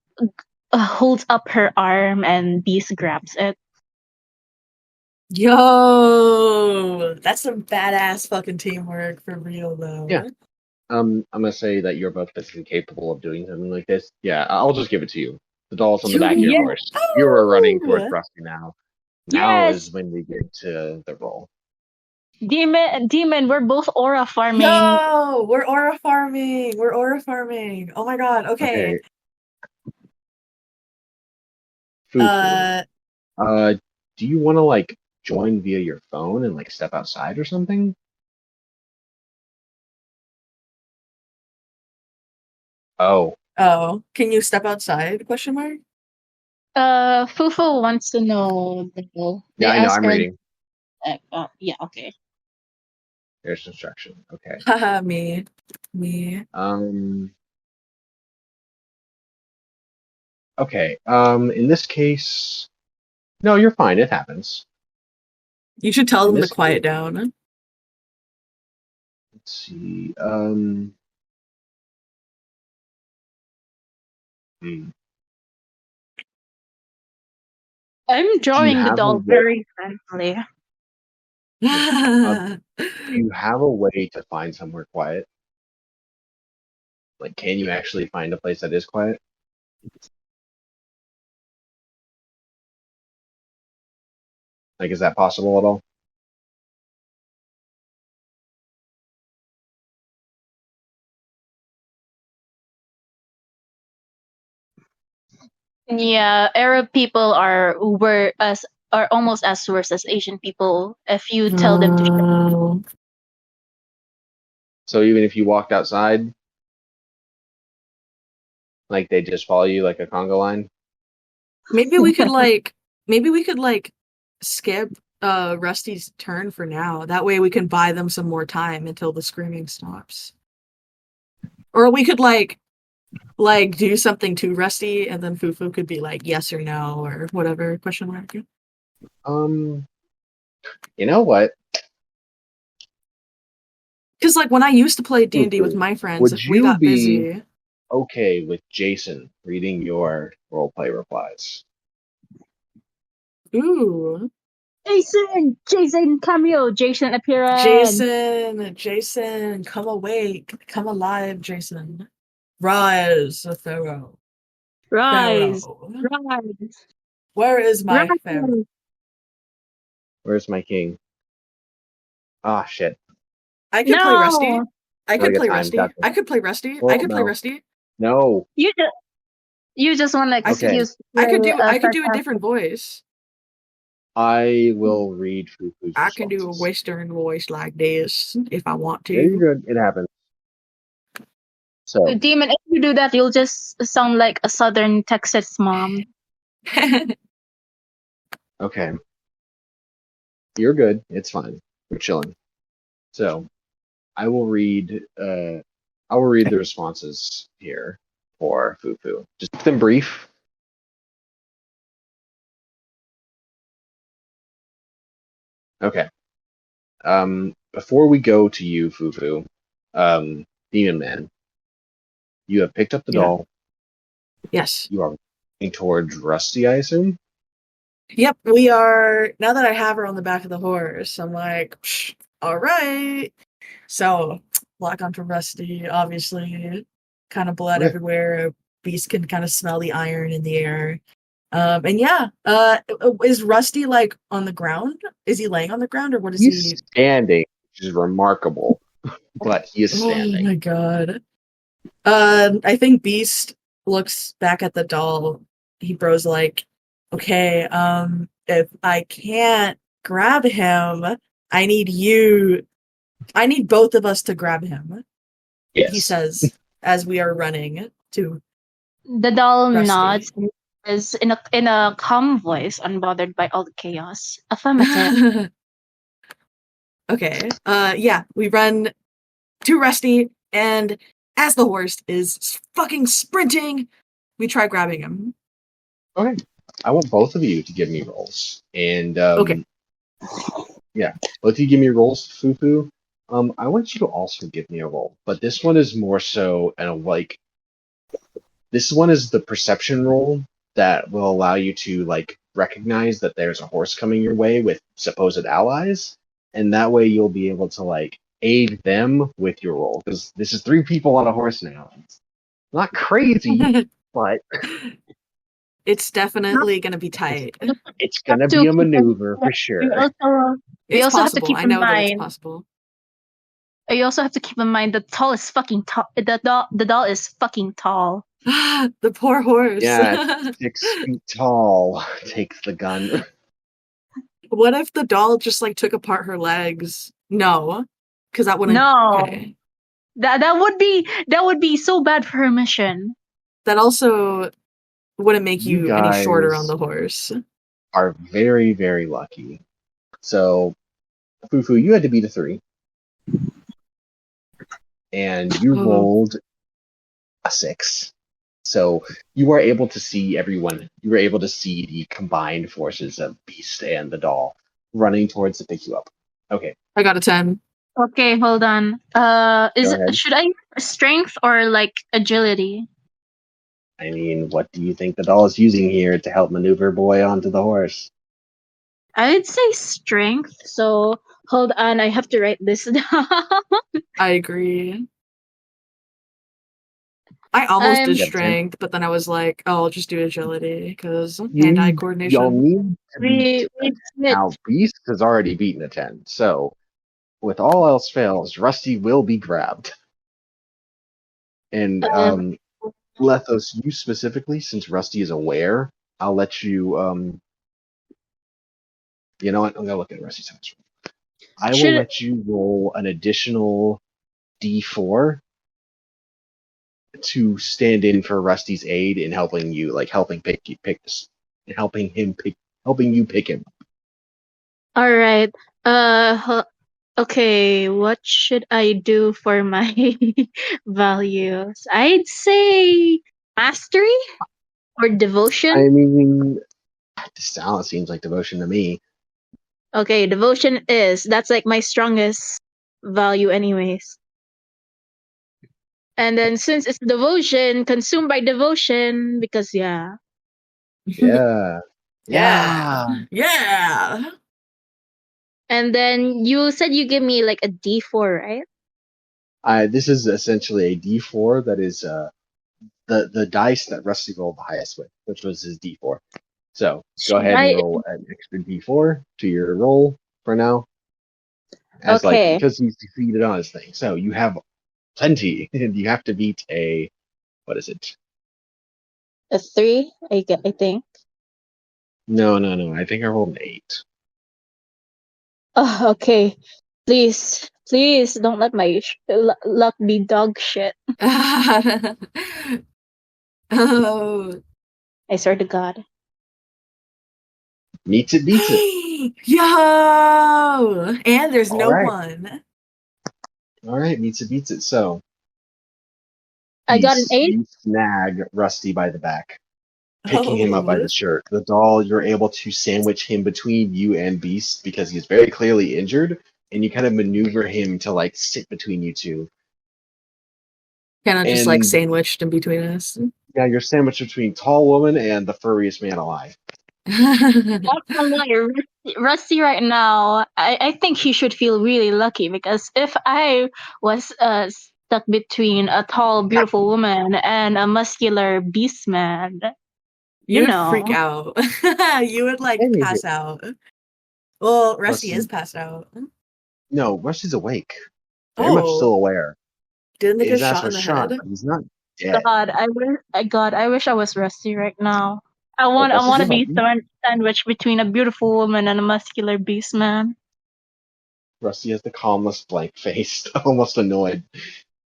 holds up her arm, and Beast grabs it. Yo, that's some badass fucking teamwork for real though. Yeah. I'm gonna say that you're both physically capable of doing something like this. Yeah, I'll just give it to you. The doll's on the back of your horse. You are running towards Rusty now. Now Yes! is when we get to the roll. Demon, we're both aura farming. No, we're aura farming. Oh my god. Okay. Fufu. Do you want to like join via your phone and like step outside or something? Oh, Can you step outside? Question mark. Fufu wants to know. yeah, I know. I'm reading. Yeah, okay. There's instruction. Okay. Haha, me. Okay. In this case, no, you're fine. It happens. You should tell In them to this quiet case- down. Let's see. I'm drawing the have doll a way- very friendly. Do you have a way to find somewhere quiet? Like, can you actually find a place that is quiet? Like, is that possible at all? Yeah, Arab people are almost as worse as Asian people if you tell them to shut up. Oh. So even if you walked outside, like they just follow you like a conga line? Maybe we could skip Rusty's turn for now. That way we can buy them some more time until the screaming stops. Or we could like do something to Rusty and then Fufu could be like yes or no or whatever question mark. You know what? Because like when I used to play D&D Fufu, with my friends, would we you got be- busy. Okay, with Jason reading your roleplay replies. Ooh. Jason cameo, Jason appearance. Jason, come awake, come alive, Jason. Rise, Athero. Rise. Pharaoh. Rise. Where is my Pharaoh? Rise. Where's my king? Ah, shit. I could play Rusty. No. I Oh, could I got play time. Rusty. Got this. I could play Rusty. Oh, I could play no. Rusty. No. You just want to I could- excuse. I could do your, I could do a sarcasm. different voice. I will read Fufu's I can do a responses. Western voice like this if I want Yeah, you're to. good. It happens. So, Demon, if you do that, you'll just sound like a Southern Texas mom. okay. You're good. It's fine. We're chilling. So, I will read the responses here for Fufu. Just keep them brief. Okay. Before we go to you, Fufu, Demon Man, you have picked up the Yeah. doll. Yes. You are moving towards Rusty, I assume. Yep, we are. Now that I have her on the back of the horse, I'm like, all right. So, lock onto Rusty, obviously. Kind of blood Okay. everywhere. Beast can kind of smell the iron in the air. And yeah, is Rusty like on the ground? Is he laying on the ground or what is He's he? standing, which is remarkable, but he is Oh standing. my god. I think Beast looks back at the doll. He bros like, okay, if I can't grab him, I need both of us to grab him. Yes. He says as we are running to The doll Rusty. nods and is in a calm voice, unbothered by all the chaos. Affirmative. Okay. Yeah, we run to Rusty, and as the horse is fucking sprinting, we try grabbing him. Okay. I want both of you to give me rolls. And Okay. yeah, both of you give me rolls, Fufu. I want you to also give me a roll, but this one is more so this one is the perception roll that will allow you to recognize that there's a horse coming your way with supposed allies, and that way you'll be able to aid them with your roll, because this is 3 people on a horse now. It's not crazy, but It's definitely gonna be tight. it's gonna Have to be a keep in- maneuver for We sure. also It's also have to possible. keep I in know that it's mind. possible. You also have to keep in mind the doll is fucking tall. The doll is fucking tall. The poor horse. Yeah, 6 feet tall. Takes the gun. What if the doll just took apart her legs? No, because that wouldn't. No. Okay. That would be so bad for her mission. That also wouldn't make You you any shorter guys on the horse. are very, very lucky. So, Fufu, you had to beat a 3. And you Oh. rolled a 6. So you were able to see everyone. You were able to see the combined forces of Beast and the doll running towards to pick you up. Okay. I got a 10. Okay, hold on. Go ahead. Should I strength or agility? I mean, what do you think the doll is using here to help maneuver boy onto the horse? I would say strength. So hold on, I have to write this down. I agree. I almost did Yep. strength, but then I was like, oh, I'll just do agility because hand-eye Y'all coordination. need to beat we 10. Now, Beast has already beaten a 10. So, with all else fails, Rusty will be grabbed. And Lethos, you specifically, since Rusty is aware, I'll let you. You know what? I'm gonna look at Rusty's house. I will let you roll an additional D4 to stand in for Rusty's aid in helping you, helping helping you pick him. All right. Okay, what should I do for my values? I'd say mastery or devotion. I mean, this talent seems like devotion to me. Okay, devotion that's my strongest value anyways. And then since it's devotion, consumed by devotion, because yeah. Yeah. Yeah. And then you said you give me a D4, right? This is essentially a D4 that is the dice that Rusty rolled the highest with, which was his D4. So go Should ahead and I? roll an extra D4 to your roll for now, as Okay. because he succeeded on his thing. So you have plenty, and you have to beat a what is it? A 3, I think. No. I think I rolled an 8. Oh, okay. Please, don't let my luck be dog shit. Oh. I swear to God. Meets it, beats it. Yo! And there's All no right. one. All right, meets it, beats it. So I got an 8. you snag Rusty by the back, picking him up by Oh. the shirt. The doll, you're able to sandwich him between you and Beast because he's very clearly injured, and you kind of maneuver him to like sit between you two. Kind of just like And sandwiched in between us. yeah, you're sandwiched between tall woman and the furriest man alive. Not gonna lie, Rusty right now, I think he should feel really lucky because if I was stuck between a tall, beautiful woman and a muscular beast man, You would know. freak out. You would like Anywho. pass out. Well, Rusty Rusty? is passed out. No, Rusty's awake. Very much still aware. Didn't they His get ass shot in was the shot, head? but he's not dead. God, I wish I was Rusty right now. I want to be sandwiched between a beautiful woman and a muscular beast man. Rusty has the calmest blank face, almost annoyed.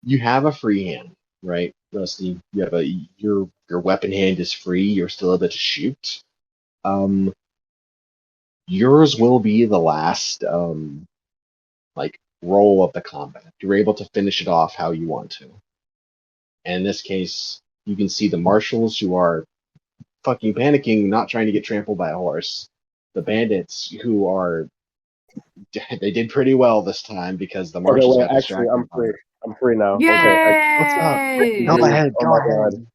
You have a free hand, right, Rusty? You have your weapon hand is free. You're still able to shoot. Yours will be the last roll of the combat. You're able to finish it off how you want to. And in this case, you can see the marshals who are fucking panicking, not trying to get trampled by a horse. The bandits who are they did pretty well this time because the marshals got distracted. I'm free. I'm free now. Yay! Okay. What's up? Yay! Go ahead. Oh Go my ahead. God.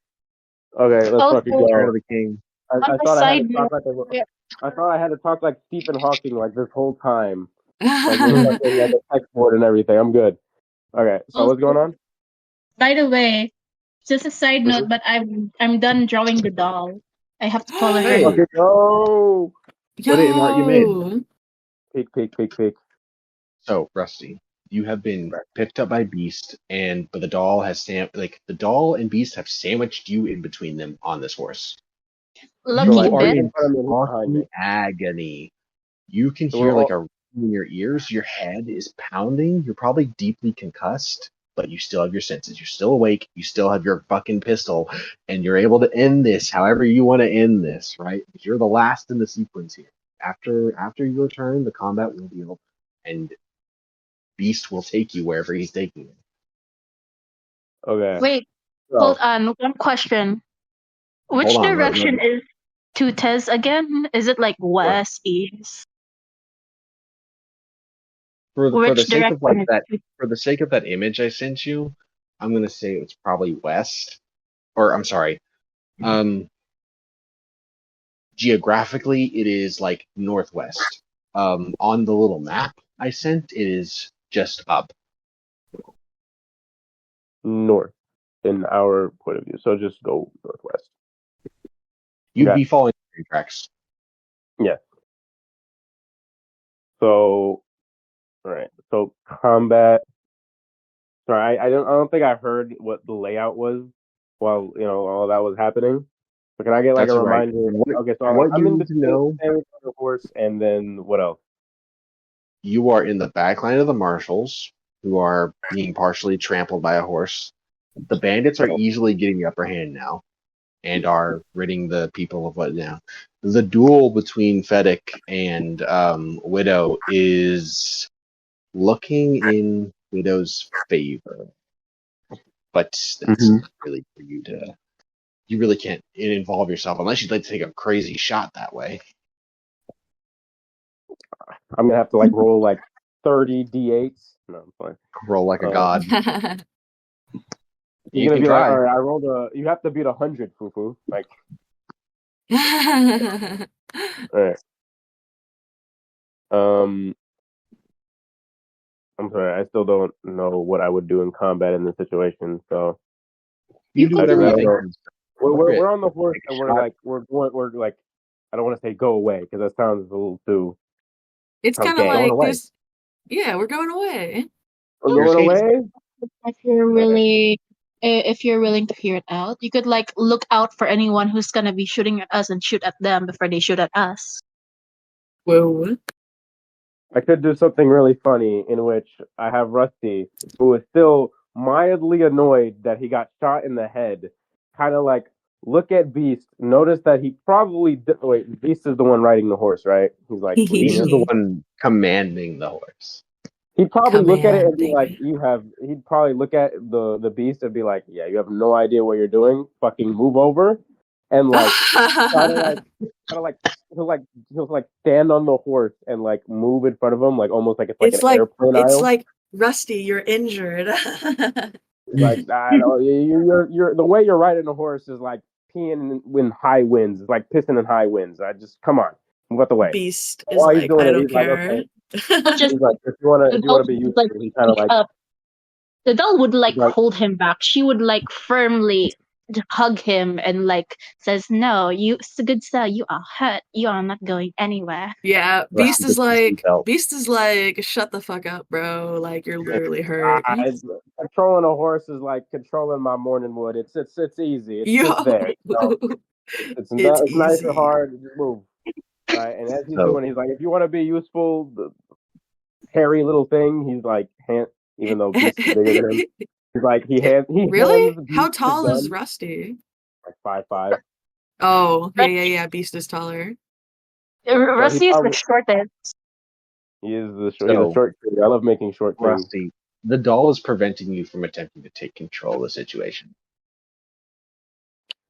Okay, let's fucking Also, Turn go. of the king. I on a thought I had side to talk note, like I thought I had to talk like Stephen Hawking like this whole time. Like with fucking like a text board and everything. I'm good. Okay, so what's going on? by the way, just a side Mhm. note, but I'm done drawing the doll. I have to follow her. Hey. Okay, go. Put it in art you made. Peek. So, Rusty, you have been picked up by Beast, but the doll has the doll and Beast have sandwiched you in between them on this horse. Lucky like, are bit. you in front of me and he's behind me? Agony. You can So hear we're like a ring in your ears. Your head is pounding. You're probably deeply concussed, but you still have your senses. You're still awake. You still have your fucking pistol, and you're able to end this however you want to end this, right? Because you're the last in the sequence here. After your turn, the combat will be over, and Beast will take you wherever he's taking you. Okay. Wait, So, hold on. One question. Which Hold on, direction is Tutes again? Is it like west, east? For the Which sake of direction that, is for the sake of that image I sent you, I'm gonna say it's probably west, or I'm sorry, geographically it is like northwest. On the little map I sent, it is just up. north in our point of view. So just go northwest. You'd Okay. be following train tracks. Yeah. So, all right. So combat. Sorry, I don't think I heard what the layout was while all that was happening. So can I get like That's a right. reminder? Okay, so What I'm you in need to between know, the horse and then what else? you are in the back line of the marshals, who are being partially trampled by a horse. The bandits are easily getting the upper hand now, and are ridding the people of what now. The duel between Fedek and Widow is looking in Widow's favor, but that's not really for you to. You really can't involve yourself unless you'd like to take a crazy shot that way. I'm gonna have to like roll like 30 d8s. No, I'm fine. Roll like a god. You're You gonna can be like, try. all right, I rolled you have to beat 100, Fufu. Like, all right. I'm sorry, I still don't know what I would do in combat in this situation. So, You do can whatever do you it. think. We're on the horse and we're Shot. like we're like I don't want to say go away because that sounds a little too. It's kind of Okay. Going like away. this. Yeah, we're going away. We're You're going chasing. away. If you're willing to hear it out, you could like look out for anyone who's gonna be shooting at us and shoot at them before they shoot at us. Whoa. I could do something really funny in which I have Rusty, who is still mildly annoyed that he got shot in the head, kind of like look at Beast, notice that he probably wait. Beast is the one riding the horse, right? He's like leading Beast it. is the one commanding the horse. He'd probably look at it and be Commanding. like, "You have." He'd probably look at the Beast and be like, "Yeah, you have no idea what you're doing. Fucking move over," and like kind of like he'll like stand on the horse and like move in front of him, like almost like it's like it's an like airplane it's aisle. like Rusty, you're injured. Like I don't, you're the way you're riding a horse is like peeing in high winds. It's like pissing in high winds. I just come on, move out the way. Beast is While he's like, doing I it, don't he's like, care. okay. Just He's like, if you wanna be useful, like he kind of like up. The doll would like he's like, hold him back. She would like firmly hug him and like says, "No, it's a good sir. You are hurt. You are not going anywhere." Yeah, Right. Beast is like, shut the fuck up, bro. Like you're literally hurt. controlling a horse is like controlling my morning wood. It's easy. It's Yo, just there. You know? It's nice easy. and hard. Just move. Right, and as he's So- doing, he's like, if you want to be useful, the hairy little thing. He's like, even though Beast is bigger than him, he's like, he Really? hands How Beast tall the is gun, Rusty? like 5'5". Oh, yeah. Beast is taller. Rusty is the probably- shortest. He's a So- short kid. I love making short things. Rusty, the doll is preventing you from attempting to take control of the situation.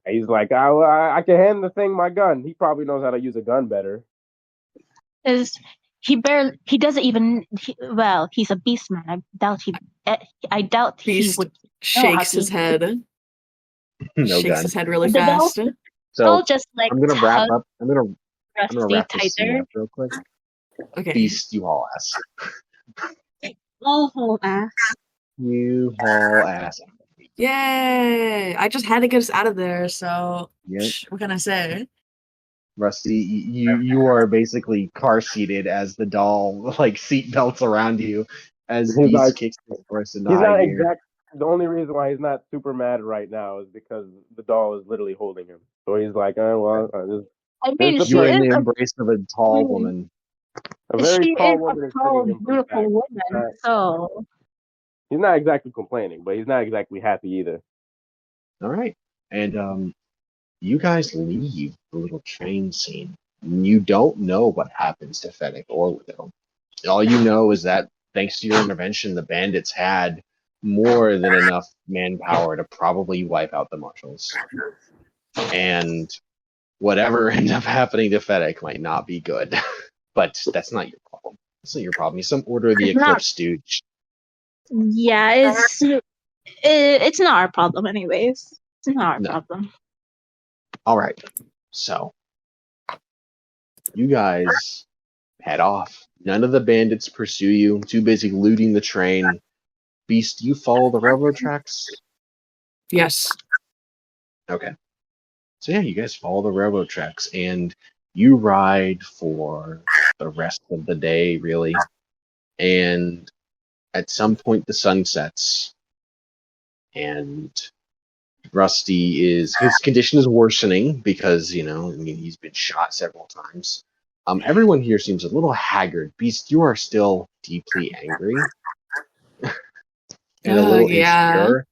He's like, I can hand the thing my gun. He probably knows how to use a gun better. He doesn't even. He's a beast man. I doubt he Beast would. shakes how his to- head. No Shakes gun. his head really The doll- fast. So I'll just like I'm gonna wrap hug up. I'm gonna Rusty wrap this scene tighter. up real quick. Okay. Beast, you haul ass. Oh, You haul ass. Yay! I just had to get us out of there, so Yep. what can I say? Rusty, you are basically car seated as the doll like seat belts around you as He's Beast like- kicks his horse into He's high not gear. exact. The only reason why he's not super mad right now is because the doll is literally holding him. So he's like, I mean, It's she You're is in the a, embrace of a tall woman. a very she tall is woman a is tall, sitting him from the beautiful back. woman. So He's not exactly complaining, but he's not exactly happy either. All right, and you guys leave the little train scene. You don't know what happens to Fennec or Widow. All you know is that thanks to your intervention, the bandits had more than enough manpower to probably wipe out the marshals. And whatever ends up happening to Fennec might not be good, but that's not your problem. That's not your problem. Some Order of the It's not. Eclipse stooge. yeah, it's not our problem, anyways. It's not our No. problem. All right, so you guys head off. None of the bandits pursue you. Too busy looting the train. Beast, you follow the railroad tracks? Yes. Okay. So yeah, you guys follow the railroad tracks and you ride for the rest of the day, really. And at some point the sun sets and his condition is worsening because, he's been shot several times. Everyone here seems a little haggard. Beast, you are still deeply angry. And a little insecure.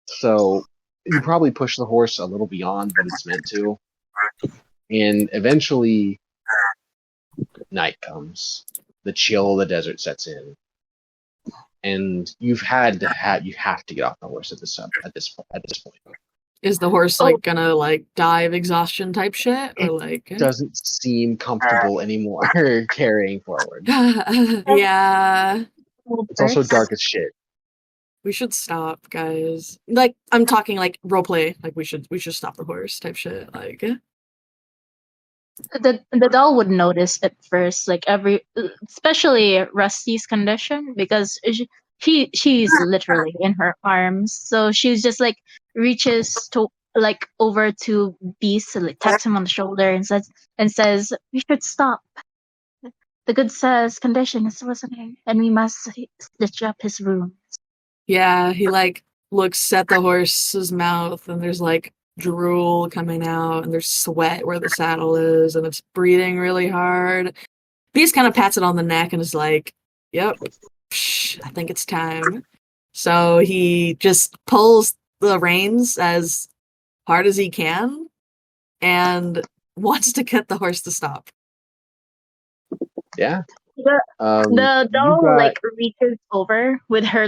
So you probably push the horse a little beyond what it's meant to. And eventually night comes. The chill of the desert sets in. And you have to get off the horse at this point. Is the horse like gonna like die of exhaustion type shit? Or like Doesn't seem comfortable anymore carrying forward. yeah. It's also dark as shit. We should stop, guys. Like I'm talking like roleplay. Like we should stop the horse type shit. Like The doll would notice at first, like especially Rusty's condition, because she's literally in her arms, so she's just like reaches to over to Beast, like taps him on the shoulder and says, "We should stop. The good says condition is worsening, and we must stitch up his wound." Yeah, he like looks at the horse's mouth and there's like drool coming out and there's sweat where the saddle is and it's breathing really hard. Beast kind of pats it on the neck and is like, "Yep, I think it's time." So he just pulls the reins as hard as he can and wants to get the horse to stop. Yeah. The you doll got- reaches over with her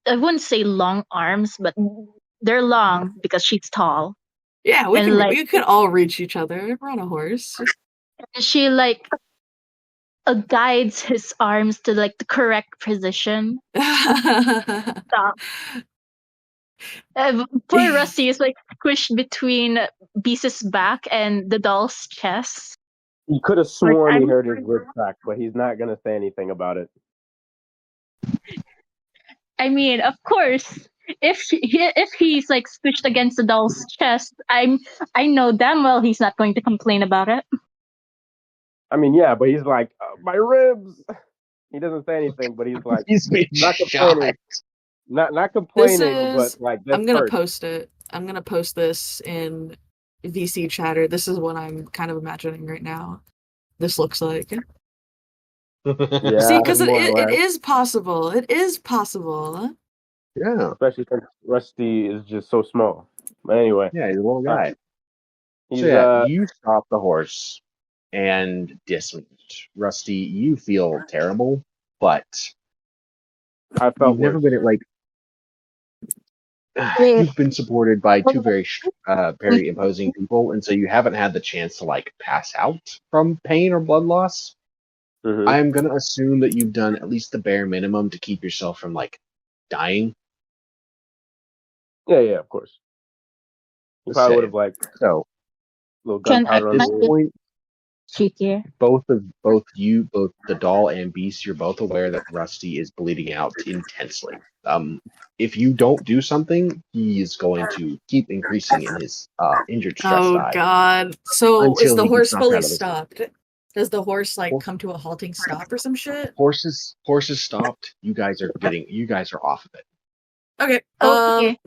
I wouldn't say long arms, but they're long because she's tall. Yeah, we And, we could all reach each other. We're on a horse. She guides his arms to the correct position. Stop. Poor Rusty is squished between Beast's back and the doll's chest. He could have sworn he heard his rib crack, but he's not gonna say anything about it. I mean, of course, if he's squished against the doll's chest, I know damn well he's not going to complain about it. I mean, yeah, but he's like, my ribs. He doesn't say anything, but he's like, he's been not complaining. Not complaining, but like, I'm gonna hurt. post it. I'm gonna post this in VC chatter. This is what I'm kind of imagining right now. This looks like. Yeah, See, because more or it less. is possible. It is possible. Yeah. Especially since Rusty is just so small. But anyway, Yeah, he's a little guy. he's So yeah, you stop the horse and dismount. Rusty, you feel terrible, but I felt you've never worse. been you've been supported by two very imposing people, and so you haven't had the chance to pass out from pain or blood loss. Mhm. I'm gonna assume that you've done at least the bare minimum to keep yourself from dying. Yeah, of course. You probably would have So little Can gunpowder on at this the point, cheeky. both the doll and Beast, you're both aware that Rusty is bleeding out intensely. If you don't do something, he is going to keep increasing in his injured stress Oh die. God! So is Until the he horse gets knocked fully out of his- stopped? Does the horse come to a halting stop or some shit? Horses stopped. You guys are off of it. Okay. Okay.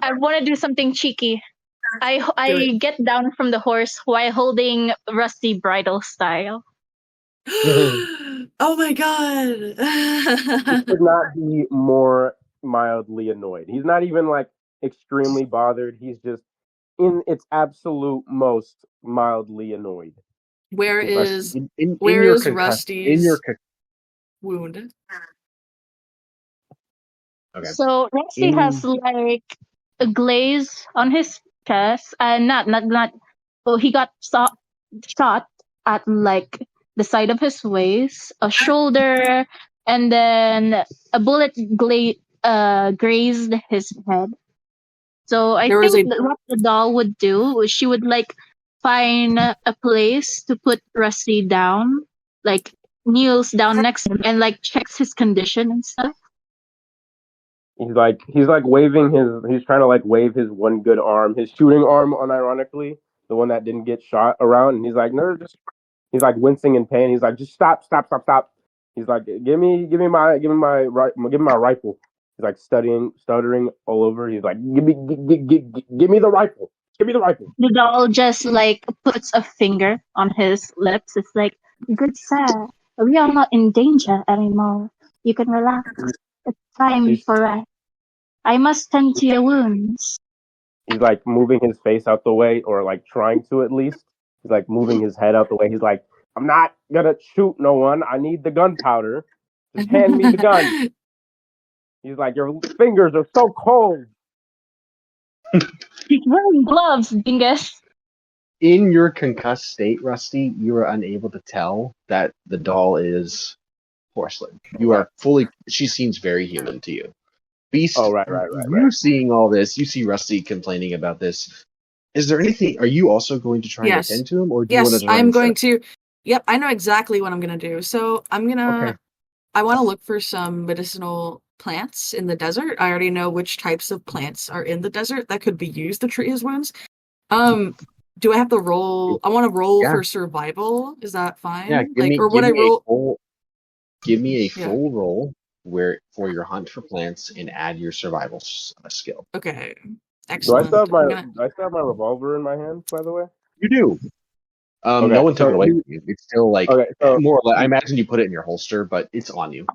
I want to do something cheeky. I get down from the horse while holding Rusty bridle style. Oh my God! He could not be more mildly annoyed. He's not even extremely bothered. He's just in its absolute most mildly annoyed. Where is in where your is Rusty's wound? Okay. So Rusty has a glaze on his chest, and not. Well, he got shot at the side of his waist, a shoulder, and then a bullet grazed his head. So I There was think that what the doll would do was she would find a place to put Rusty down, kneels down next to him and checks his condition and stuff. He's waving he's trying to wave his one good arm, his shooting arm, unironically, the one that didn't get shot around, and he's like, no, he's wincing in pain. He's like, just stop. He's like, give me my rifle. He's stuttering all over. He's like, give me the rifle. Give me the rifle. The doll just puts a finger on his lips. It's like, good sir, we are not in danger anymore. You can relax. It's time for rest. I must tend to your wounds. He's moving his face out the way, or trying to at least. He's moving his head out the way. He's like, I'm not gonna shoot no one. I need the gunpowder. Just hand me the gun. He's like, your fingers are so cold. He's wearing gloves, dingus. In your concussed state, Rusty, you are unable to tell that the doll is porcelain. You are she seems very human to you. Beast, Oh, right. You seeing all this, you see Rusty complaining about this. Is there anything, are you also going to try and attend to him? Or do you want Yes, to I'm going to. Yep, I know exactly what I'm going to do. So I'm going to. Okay. I want to look for some medicinal plants in the desert. I already know which types of plants are in the desert that could be used to treat his wounds. Do I have to roll? I want to roll Yeah. for survival. Is that fine? Yeah, Like, or would I roll? Give me a Yeah. full roll where for your hunt for plants and add your survival skill. Okay. Do I Excellent. still have my I'm gonna- do I still have my revolver in my hand, by the way? You do. No Okay, one took so it away he- from you. It's still like Okay, so more or less. I imagine you put it in your holster, but it's on you.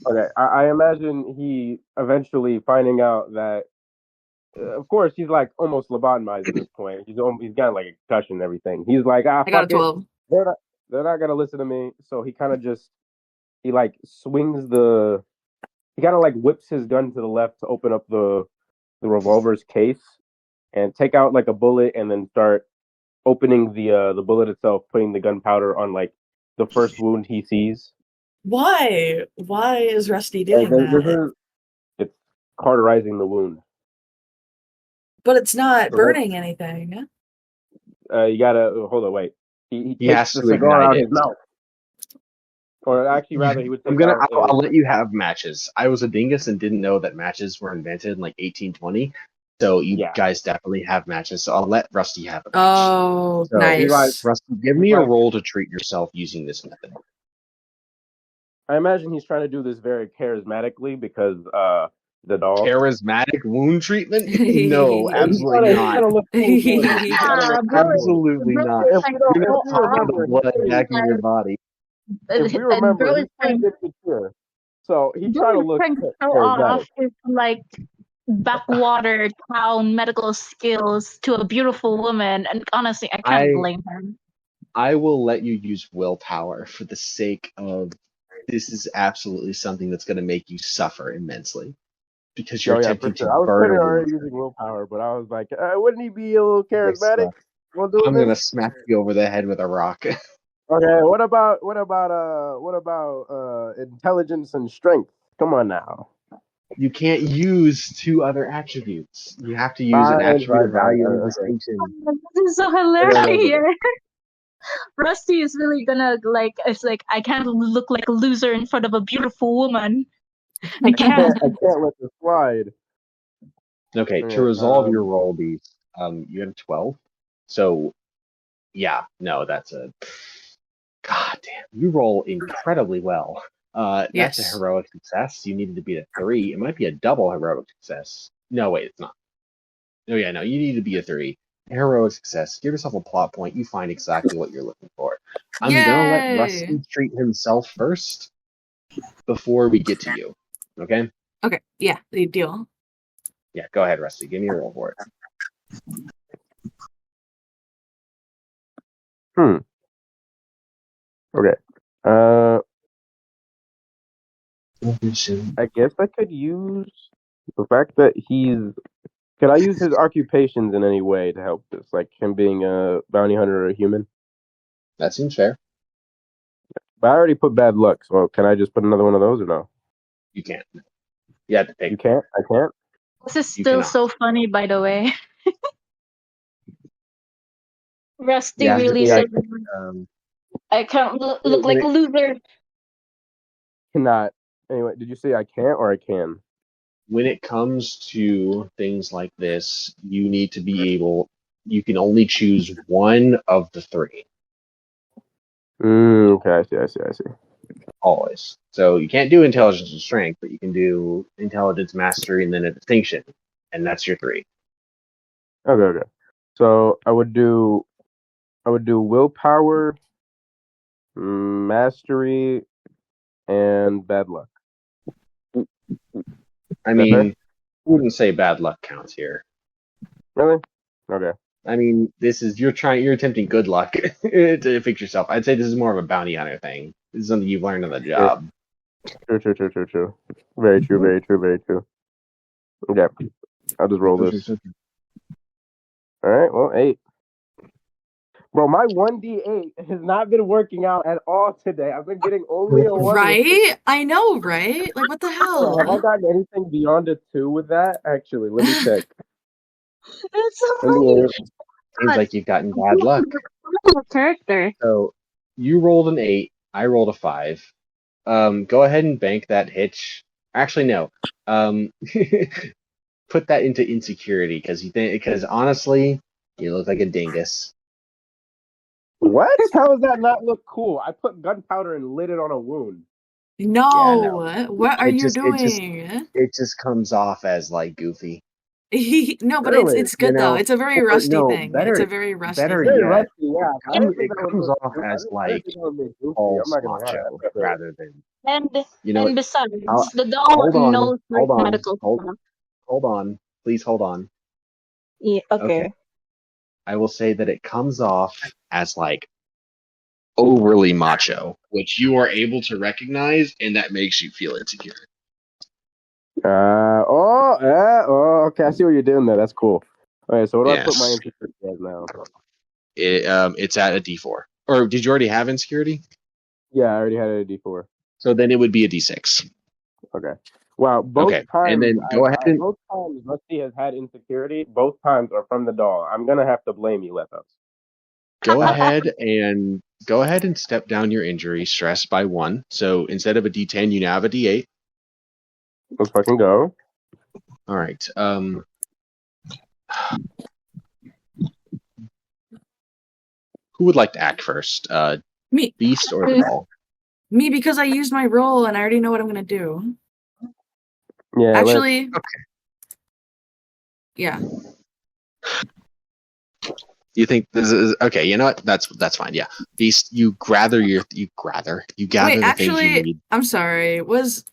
okay, I imagine he eventually finding out that of course he's like almost lobotomized at this point. He's got like a concussion and everything. He's like, I got a fuck it. 12. They're not gonna listen to me. So he kind of just he like swings the he kind of like whips his gun to the left to open up the revolver's case and take out like a bullet and then start opening the bullet itself, putting the gunpowder on like the first wound he sees. Why? Why is Rusty doing This that? is it's cauterizing the wound. But it's not So burning anything. you gotta hold on, wait. He He takes has the to cigar ignite out it. his mouth, or actually, rather, he would take I'll let you have matches. I was a dingus and didn't know that matches were invented in like 1820. So you Yeah. guys definitely have matches. So I'll let Rusty have a match. Oh, So, nice. Rusty, give me a roll to treat yourself using this method. I imagine he's trying to do this very charismatically because the doll. Charismatic wound treatment? No, absolutely He's not. trying to look cool. Absolutely not. If we don't, You're if gonna we pop remember, the blood back in your body. if we remember, he's pretty insecure. So he's trying to look charismatic. his like backwater town medical skills to a beautiful woman, and honestly, I can't blame him. I will let you use willpower for the sake of this is absolutely something that's going to make you suffer immensely because you're attempting to I was burn pretty a already wound. using willpower, but I was like, wouldn't he be a little charismatic? I'm going to smack you over the head with a rock. Okay, what about intelligence and strength? Come on now. You can't use two other attributes. You have to use an attribute of value and distinction. This is so hilarious. Rusty is really gonna it's like I can't look like a loser in front of a beautiful woman. I can't. I can't let this slide. Okay, to resolve your roll, Beast, you have 12. So, yeah, no, that's a... God damn, you roll incredibly well. That's a heroic success. You needed to beat a 3. It might be a double heroic success. No, wait, it's not. Oh, yeah, no, you need to be a 3. Heroic success. Give yourself a plot point. You find exactly what you're looking for. I'm going to let Rusty treat himself first before we get to you. Okay? Okay, yeah, the deal. Yeah, go ahead, Rusty. Give me a roll for it. Okay. I guess I could use the fact that could I use his occupations in any way to help this? Like him being a bounty hunter or a human? That seems fair. But I already put bad luck, so can I just put another one of those or no? You can't. You have to pick. You can't? I can't? This is still so funny, by the way. Rusty really said, I can't look like a loser. Cannot. Anyway, did you say I can't or I can? When it comes to things like this, you need to be able, you can only choose one of the 3. Okay, I see. Always. So you can't do intelligence and strength, but you can do intelligence, mastery, and then a distinction. And that's your 3. Okay. So I would do willpower, mastery, and bad luck. I mean, I wouldn't say bad luck counts here. Really? Okay. I mean, you're attempting good luck to fix yourself. I'd say this is more of a bounty hunter thing. This is something you've learned on the job. True. Very true. Okay. I'll just roll this. Alright, well, 8. Bro, my 1d8 has not been working out at all today. I've been getting only a 1. Right? I know, right? Like, what the hell? Have I gotten anything beyond a 2 with that? Actually, let me check. It's so funny. Seems like you've gotten bad luck. Character. So you rolled an 8. I rolled a 5. Go ahead and bank that hitch Actually, no. Put that into insecurity because honestly, you look like a dingus. What? How does that not look cool? I put gunpowder and lit it on a wound. Yeah, no. No, what are It you just doing? it just comes off as like goofy. No, but Really? it's good though. It's a very Or rusty no, thing. It's a very rusty better thing. Very yet, rusty, yeah. I didn't think it that would comes look off goofy. as I didn't like think that would be goofy. I'm false not gonna lie. macho That's okay. rather than And you know. besides, I'll, the doll knows like medical stuff. hold on, please hold on. Yeah, okay. Okay, I will say that it comes off as like overly macho, which you are able to recognize, and that makes you feel insecure. Okay. I see what you're doing there. That's cool. Okay, so what do I put my Yes. insecurity as now? It's at a D4. Or did you already have insecurity? Yeah, I already had it at D4. So then it would be a D6. Okay. Wow. Both Okay, times, and then go ahead and both times Rusty has had insecurity. Both times are from the doll. I'm gonna have to blame you, Lethos. go ahead and step down your injury stress by 1. So instead of a D10, you now have a D8. Let's fucking go. All right. Who would like to act first? Me, Beast or the doll? me, because I used my roll and I already know what I'm gonna do. Yeah. Actually, yeah. You think this is okay? You know what? That's fine. Yeah, Beast. You gather Wait, the things you actually, need. I'm sorry. Was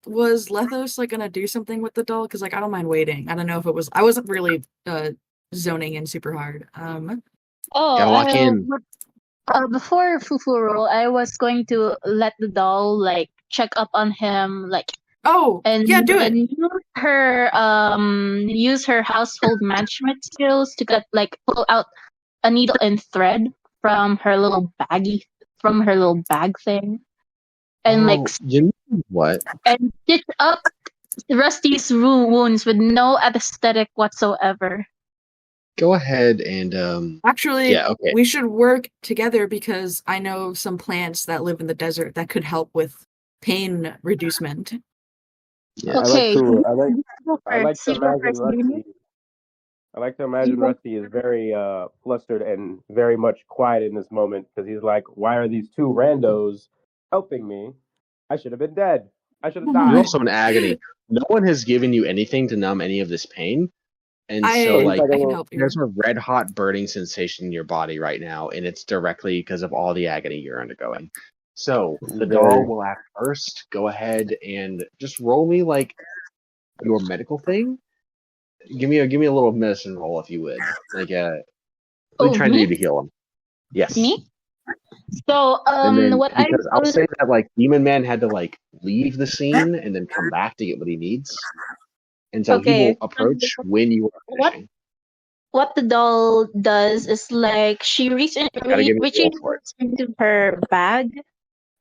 Lethos like gonna do something with the doll? Because like I don't mind waiting. I don't know if it was. I wasn't really zoning in super hard. Oh, Gotta lock in. before Fufu roll, I was going to let the doll like check up on him, like Oh, and yeah, do it. use her household management skills to get like pull out a needle and thread from her little bag thing, and like You know what? and stitch up Rusty's wounds with no anesthetic whatsoever. Go ahead and Actually, yeah. Okay. we should work together because I know some plants that live in the desert that could help with pain reducement. Yeah. Okay, I like to imagine Rusty. I like to imagine Rusty is very flustered and very much quiet in this moment because he's like, "Why are these two randos helping me? I should have been dead. I should have You're died." also in agony. No one has given you anything to numb any of this pain, and so I like can help you. there's a red hot burning sensation in your body right now, and it's directly because of all the agony you're undergoing. So the doll will act first. Go ahead and just roll me like your medical thing. Give me a little medicine roll if you would. Like what are you trying to do to heal him? Yes. Me? So And then what I because I'll say that like Demon Man had to like leave the scene and then come back to get what he needs. And so he will approach when you are finishing. What the doll does is like she reaches into her bag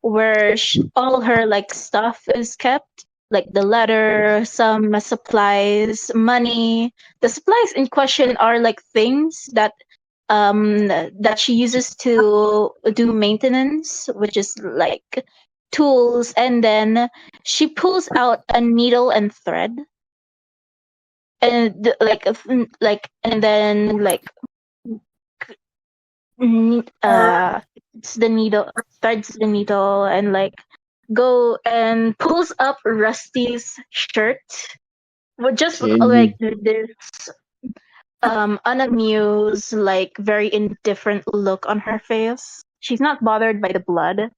where all her like stuff is kept, like the letter, some supplies, money. The supplies in question are like things that she uses to do maintenance, which is like tools, and then she pulls out a needle and thread, and and then it's the needle, threads the needle, and like go and pulls up Rusty's shirt with just like this unamused, like very indifferent look on her face. She's not bothered by the blood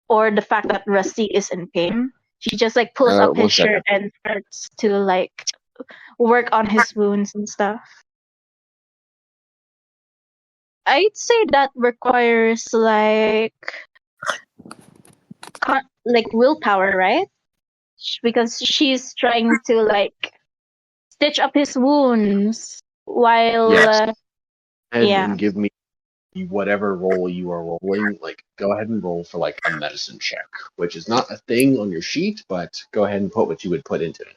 or the fact that Rusty is in pain. She just like pulls up his shirt and starts to like work on his wounds and stuff. I'd say that requires like willpower, right? Because she's trying to like stitch up his wounds while and give me whatever roll you are rolling. Like go ahead and roll for like a medicine check, which is not a thing on your sheet, but go ahead and put what you would put into it.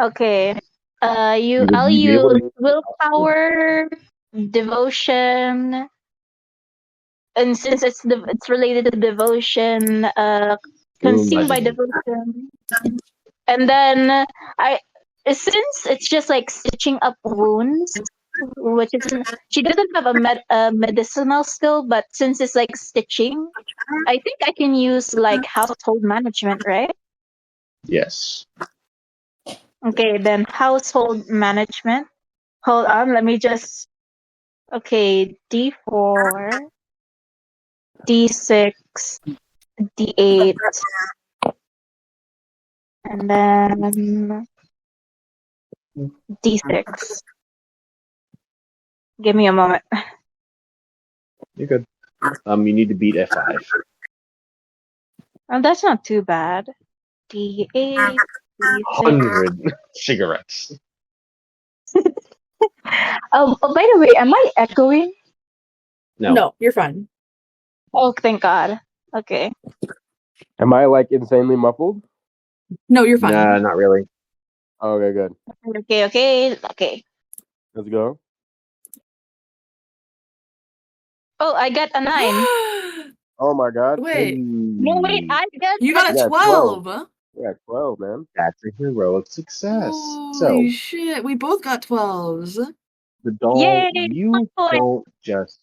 Okay. I'll use willpower, devotion, and since it's related to devotion, consumed by Legend. devotion. And then since it's just like stitching up wounds, which is she doesn't have a medicinal skill, but since it's like stitching, I think I can use like household management, right? Yes. Okay, then household management. Hold on, let me just. Okay, D4, D6, D8, and then D6. Give me a moment. You're good. You need to beat F5. Oh, that's not too bad. D8, D6. 100 cigarettes. Oh, by the way, am I echoing? No. you're fine. Oh, thank God. Okay. Am I like insanely muffled? No, you're fine. Nah, not really. Okay, good. Okay. Let's go. Oh, I got a 9. Oh my god. Wait, No, wait, I got you got a Yeah, 12. Yeah, 12, man. That's a heroic success. Holy shit, we both got 12s. The doll, Yay! you Oh, don't just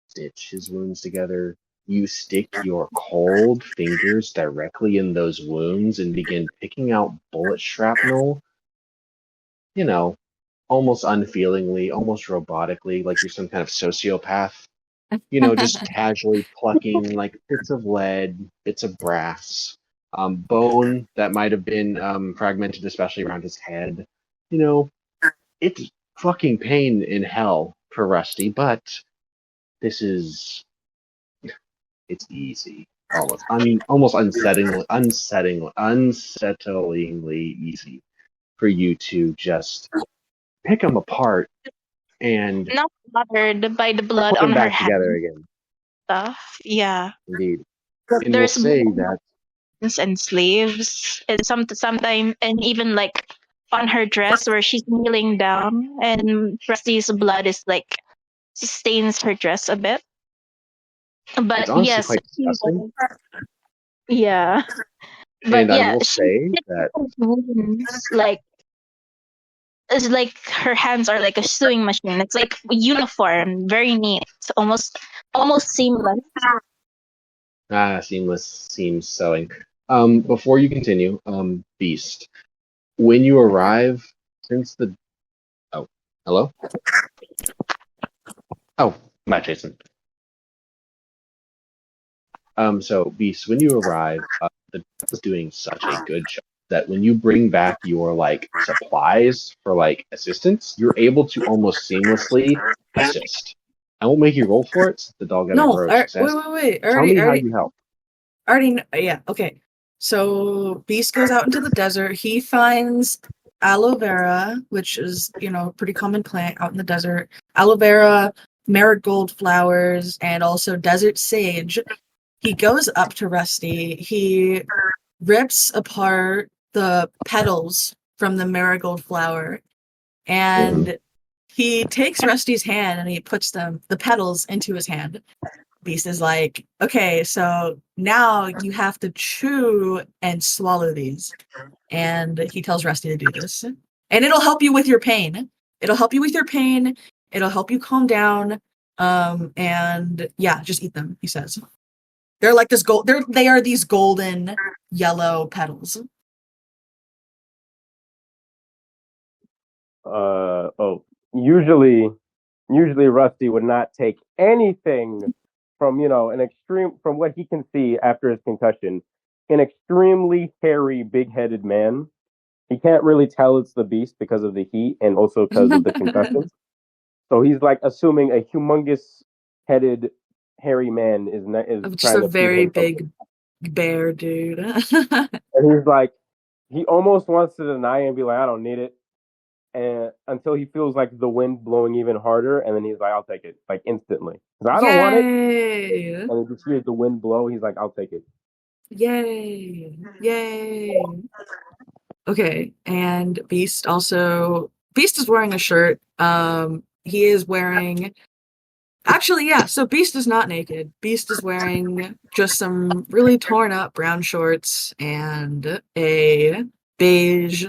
stitch his wounds together. You stick your cold fingers directly in those wounds and begin picking out bullet shrapnel, almost unfeelingly, almost robotically, like you're some kind of sociopath. Just casually plucking like bits of lead, bits of brass, bone that might have been fragmented, especially around his head. It's fucking pain in hell for Rusty, but this is it's easy. Almost. I mean, almost unsettlingly easy for you to just pick them apart and not bothered by the blood put on them her back hand together again. stuff. Yeah. Indeed. But And we'll there's say that buttons and sleeves and sometimes and even like on her dress where she's kneeling down and Rusty's blood is like stains her dress a bit. But it's honestly yes, quite disgusting. yeah. But And I yeah, will she say that wounds like it's like her hands are like a sewing machine. It's like uniform, very neat, almost seamless. seamless seams sewing. Before you continue, Beast, when you arrive, since the hello? Oh, Matt Jason. So Beast, when you arrive, the dog is doing such a good job that when you bring back your like supplies for like assistance, you're able to almost seamlessly assist. I won't make you roll for it. Since the dog got a No, heroic success. wait. Tell me how you help. Yeah, okay. So Beast goes out into the desert. He finds aloe vera, which is, a pretty common plant out in the desert. Aloe vera, marigold flowers, and also desert sage. He goes up to Rusty. He rips apart the petals from the marigold flower, and he takes Rusty's hand and he puts the petals into his hand. Beast is like, okay, so now you have to chew and swallow these. And he tells Rusty to do this. And it'll help you with your pain. It'll help you help you calm down. And yeah, just eat them, he says. They're like this they are these golden yellow petals. Usually Rusty would not take anything from from what he can see after his concussion. An extremely hairy, big-headed man. He can't really tell it's the Beast because of the heat and also because of the concussion. So he's like assuming a humongous headed hairy man is Just trying a to very feed him big something. bear dude. And he's like, he almost wants to deny it and be like, I don't need it. And until he feels like the wind blowing even harder, and then he's like, I'll take it, like instantly. He's like, I don't want it. Yay! And he just hears the wind blow. He's like, I'll take it. Yay! Okay, and Beast is wearing a shirt. He is wearing Actually, yeah. So Beast is not naked. Beast is wearing just some really torn up brown shorts and a beige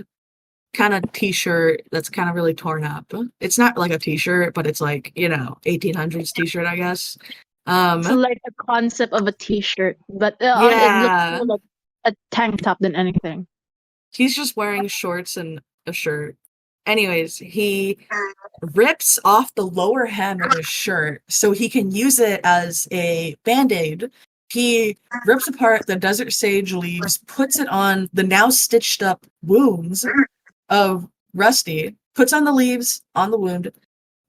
kind of t-shirt that's kind of really torn up. It's not like a t-shirt, but it's like, 1800s t-shirt, I guess. It's Um, like a concept of a t-shirt, but it looks yeah. more like a tank top than anything. He's just wearing shorts and a shirt. Anyways, he rips off the lower hem of his shirt so he can use it as a band-aid. He rips apart the desert sage leaves, puts it on the now stitched up wounds of Rusty, puts on the leaves on the wound,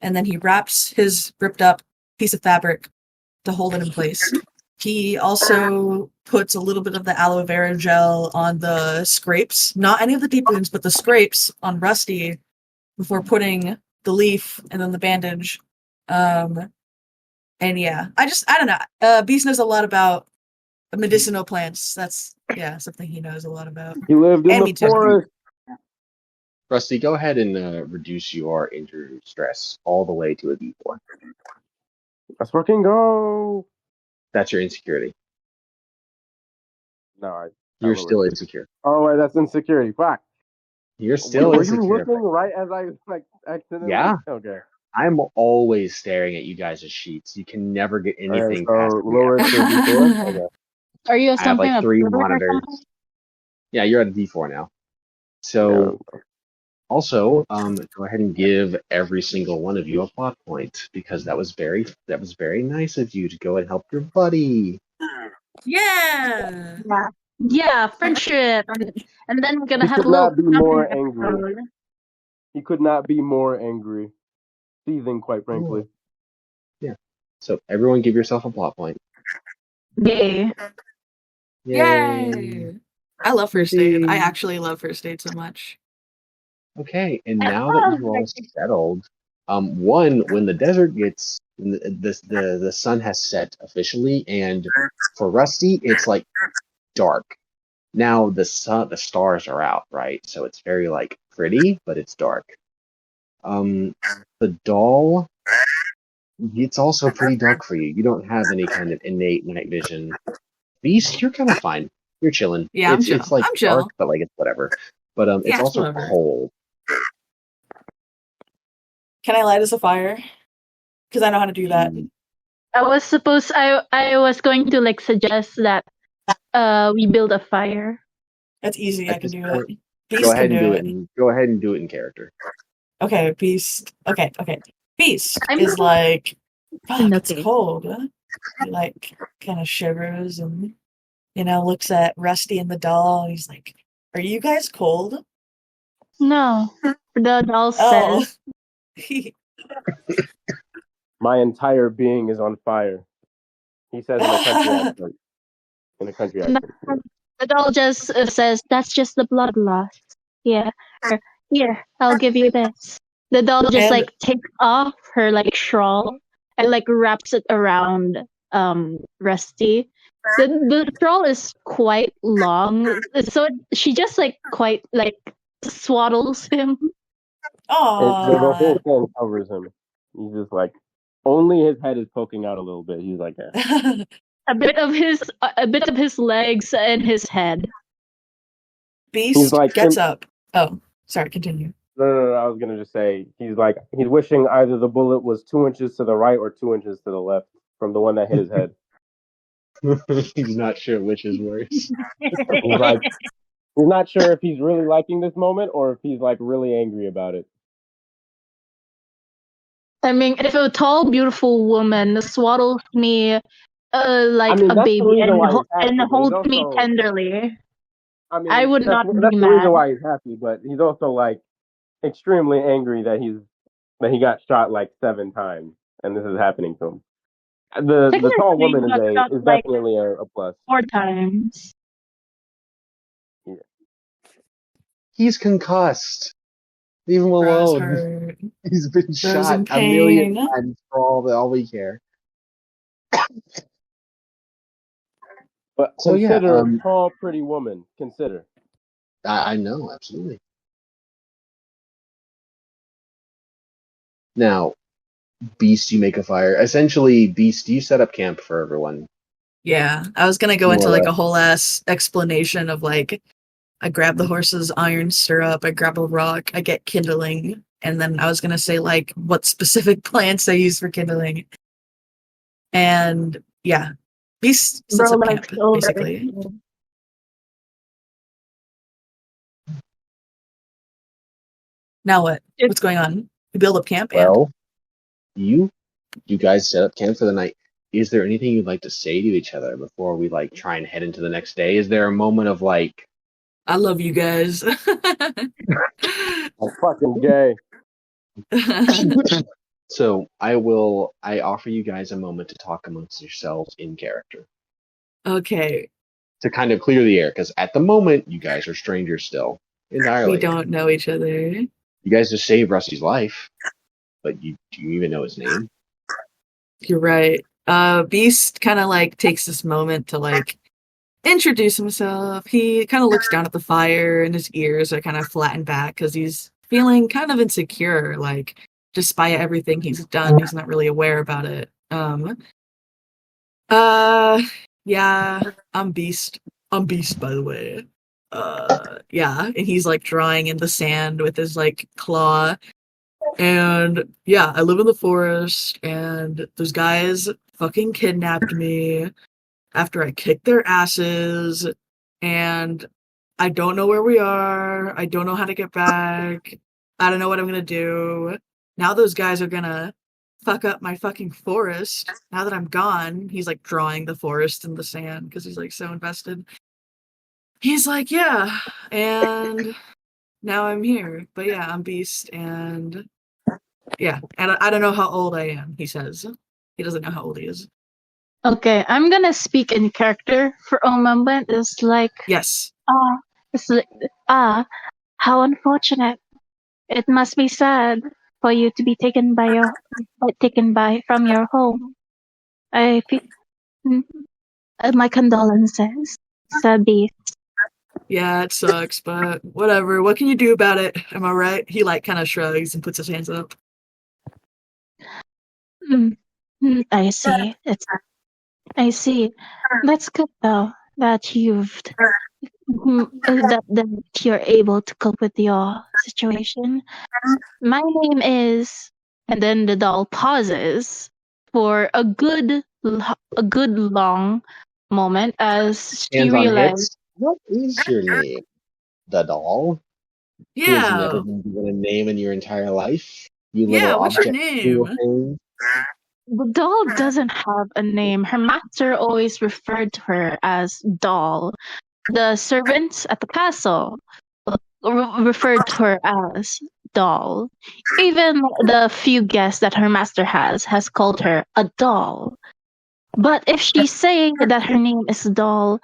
and then he wraps his ripped up piece of fabric to hold it in place. He also puts a little bit of the aloe vera gel on the scrapes, not any of the deep wounds, but the scrapes on Rusty before putting the leaf and then the bandage. And yeah, I don't know. Beast knows a lot about medicinal plants. That's something he knows a lot about. He lived in And the me too. forest. Rusty, go ahead and reduce your injury stress all the way to a D4. Let's fucking go. That's your insecurity. No, I You're lowered still it. insecure. Oh wait, that's insecurity. Fuck. You're still Were you insecure. looking right as I like accidentally? Yeah. Okay. I'm always staring at you guys' sheets. You can never get anything All right, past so me. lower it to D4. Okay. Are you I have something like 3 observant or monitors. something? Yeah, you're at a D4 now. So also, go ahead and give every single one of you a plot point because that was very nice of you to go and help your buddy. Yeah. Yeah, friendship. And then we're gonna He have a could little not be more camping angry. episode. He could not be more angry. Seething, quite frankly. Yeah. So everyone give yourself a plot point. Yay. Yay. I love first aid. I Yay. actually love first aid so much. Okay, and now that you've all settled, one, when the desert gets the sun has set officially, and for Rusty, it's like dark. Now the stars are out, right? So it's very like pretty, but it's dark. The doll, it's also pretty dark for you. You don't have any kind of innate night vision. Beast, you're kind of fine. You're chilling. Yeah, I'm chill. It's like I'm chill. dark, but like it's whatever. But it's Yeah, it's also whatever. cold. Can I light us a fire? Because I know how to do that. I was going to like suggest that we build a fire. That's easy. I At can this do point, it. Beast go ahead can and do do it. it. Go ahead and do it in character. Okay, Beast. Okay. Beast I'm is like, fuck, it's okay. cold. He like kind of shivers and looks at Rusty and the doll. And he's like, "Are you guys cold?" No, the doll Oh. says. My entire being is on fire. He says in a country accent. In a country accent. Yeah. The doll just says, "That's just the blood loss." Yeah. Here, I'll give you this. The doll just And- like takes off her like shawl and like wraps it around Rusty. The shawl is quite long, so she just like quite like swaddles him. The whole Aww. thing covers him. He's just like, only his head is poking out a little bit. He's like, A bit of his legs and his head. Beast He's like gets up. Oh, sorry. Continue. No, I was gonna just say he's wishing either the bullet was 2 inches to the right or 2 inches to the left from the one that hit his head. He's not sure which is worse. He's like, he's not sure if he's really liking this moment or if he's like really angry about it. I mean, if a tall, beautiful woman swaddles me like I mean, a that's the baby reason why he's and happy, but holds he's me also, tenderly, I mean, I would not that's be the reason mad. why he's happy, but he's also like extremely angry that he got shot like 7 times and this is happening to him. The tall Technically, woman he got shot, is like, definitely a plus. 4 times. Yeah. He's concussed. Leave him Bro's alone. hurt. He's been Bro's shot in a million pain. times for all we care. But So, yeah, consider tall, pretty woman. Consider. I know, absolutely. Now, Beast, you make a fire. Essentially, Beast, you set up camp for everyone. Yeah, I was gonna go More into or like a less. whole ass explanation of like I grab the horse's iron stirrup, I grab a rock, I get kindling, and then I was gonna say like what specific plants I use for kindling. And yeah, Beast sets Bro, up like camp, so basically. Now what? What's going on? We build up camp and Well, you guys set up camp for the night. Is there anything you'd like to say to each other before we like try and head into the next day? Is there a moment of like, I love you guys. I'm fucking gay. so I offer you guys a moment to talk amongst yourselves in character Okay, to kind of clear the air because at the moment you guys are strangers still entirely. we don't know each other. You guys just saved Rusty's life, but do you even know his name? You're right. Beast kind of like takes this moment to like introduce himself. He kind of looks down at the fire and his ears are kind of flattened back because he's feeling kind of insecure. Like, despite everything he's done, he's not really aware about it. Yeah, I'm Beast. I'm Beast, by the way. Yeah, and he's like drawing in the sand with his like claw. And yeah, I live in the forest, and those guys fucking kidnapped me after I kicked their asses, and I don't know where we are. I don't know how to get back. I don't know what I'm gonna do. Now those guys are gonna fuck up my fucking forest. Now that I'm gone, he's like drawing the forest in the sand because he's like so invested. He's like, yeah, and now I'm here. But yeah, I'm Beast, and yeah, and I don't know how old I am, he says. He doesn't know how old he is. Okay, I'm gonna speak in character for a moment. Yes. It's like, how unfortunate. It must be sad for you to be taken by from your home. I feel, mm, my condolences, said Beast. Yeah, it sucks, but whatever. What can you do about it? Am I right? He like kind of shrugs and puts his hands up. I see. I see. That's good though that that you're able to cope with your situation. My name is, and then the doll pauses for a good long moment as she Hands on realizes. hips. What is your name? The doll? Who has never Yeah. been given a name in your entire life? You Yeah, little what's your object name? thing. The doll doesn't have a name. Her master always referred to her as Doll. The servants at the castle referred to her as Doll. Even the few guests that her master has called her a doll. But if she's saying that her name is Doll,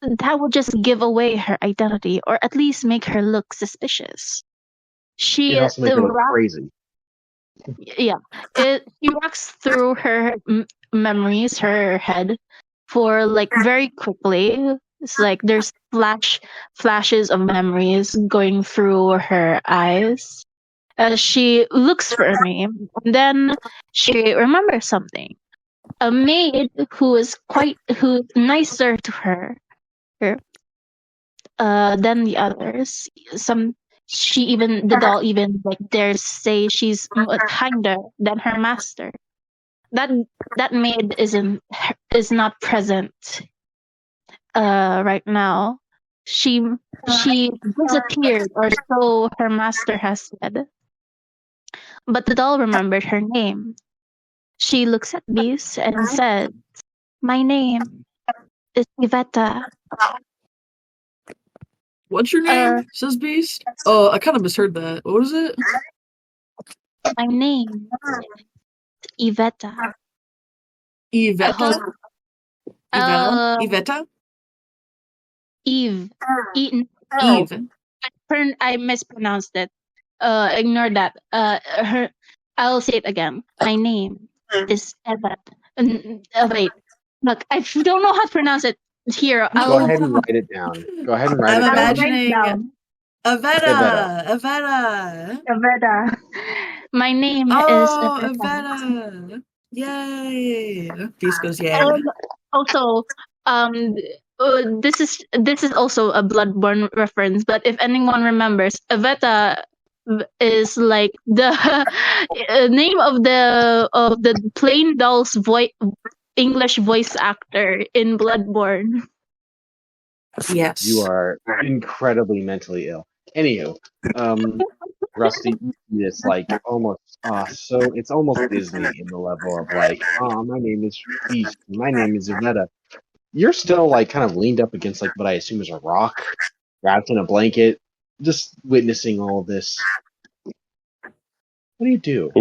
that would just give away her identity, or at least make her look suspicious. She It also make her look crazy. She walks through her memories, her head, for like very quickly. It's like there's flashes of memories going through her eyes as she looks for me. And then she remembers something. A maid who's nicer to her than the others. The doll even like dares say she's kinder than her master. That maid is not present right now. She disappeared, or so her master has said. But the doll remembered her name. She looks at Beast and says, "My name is Iveta." What's your name? Says Beast. Oh, I kind of misheard that. What was it? My name is Iveta. Iveta? Iveta? Eve. Eve. I mispronounced it. Ignore that. I'll say it again. My name is Evet. Wait. Look, I don't know how to pronounce it here. Go ahead and write it down. Go ahead and write I'm it down. imagining Aveta. Aveta. Aveda. My name is Oh, Iveta. Iveta! Yay! Beast goes yay. Also, um, this is also a Bloodborne reference. But if anyone remembers, Iveta is like the name of the plain doll's voice English voice actor in Bloodborne. Yes. You are incredibly mentally ill. Anywho, Rusty, it's like almost so it's almost Disney in the level of like, my name is Beast, my name is Iveta. You're still like kind of leaned up against like what I assume is a rock, wrapped in a blanket, just witnessing all of this. What do you do?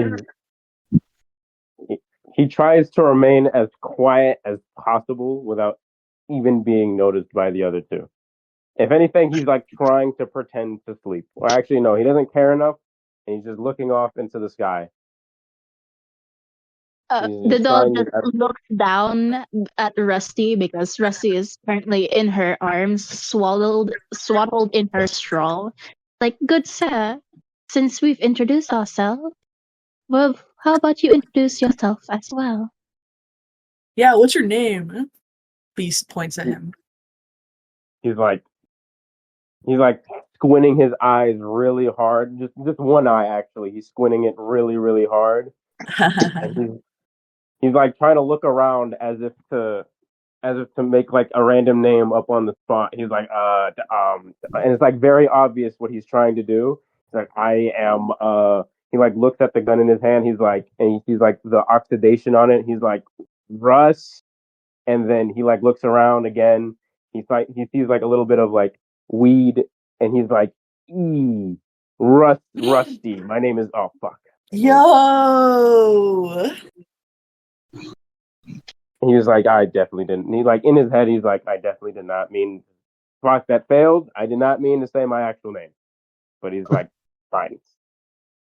He tries to remain as quiet as possible without even being noticed by the other two. If anything, he's like trying to pretend to sleep. Or actually, no, he doesn't care enough, and he's just looking off into the sky. The doll just looks down at Rusty because Rusty is currently in her arms, swaddled in her straw. Like, good sir, since we've introduced ourselves, well, how about you introduce yourself as well? Yeah, what's your name? Beast points at him. He's like squinting his eyes really hard. Just one eye actually. He's squinting it really, really hard. And he's like trying to look around as if to make like a random name up on the spot. He's like, and it's like very obvious what he's trying to do. He's like, I am, he like looks at the gun in his hand. He's like, and he sees like the oxidation on it. He's like, Russ. And then he like looks around again. He sees like a little bit of like weed, and he's like, Rusty. My name is, oh fuck. Yo! He was like, I definitely didn't. He like in his head, he's like, I definitely did not mean. Fuck, that failed. I did not mean to say my actual name. But he's like, fine.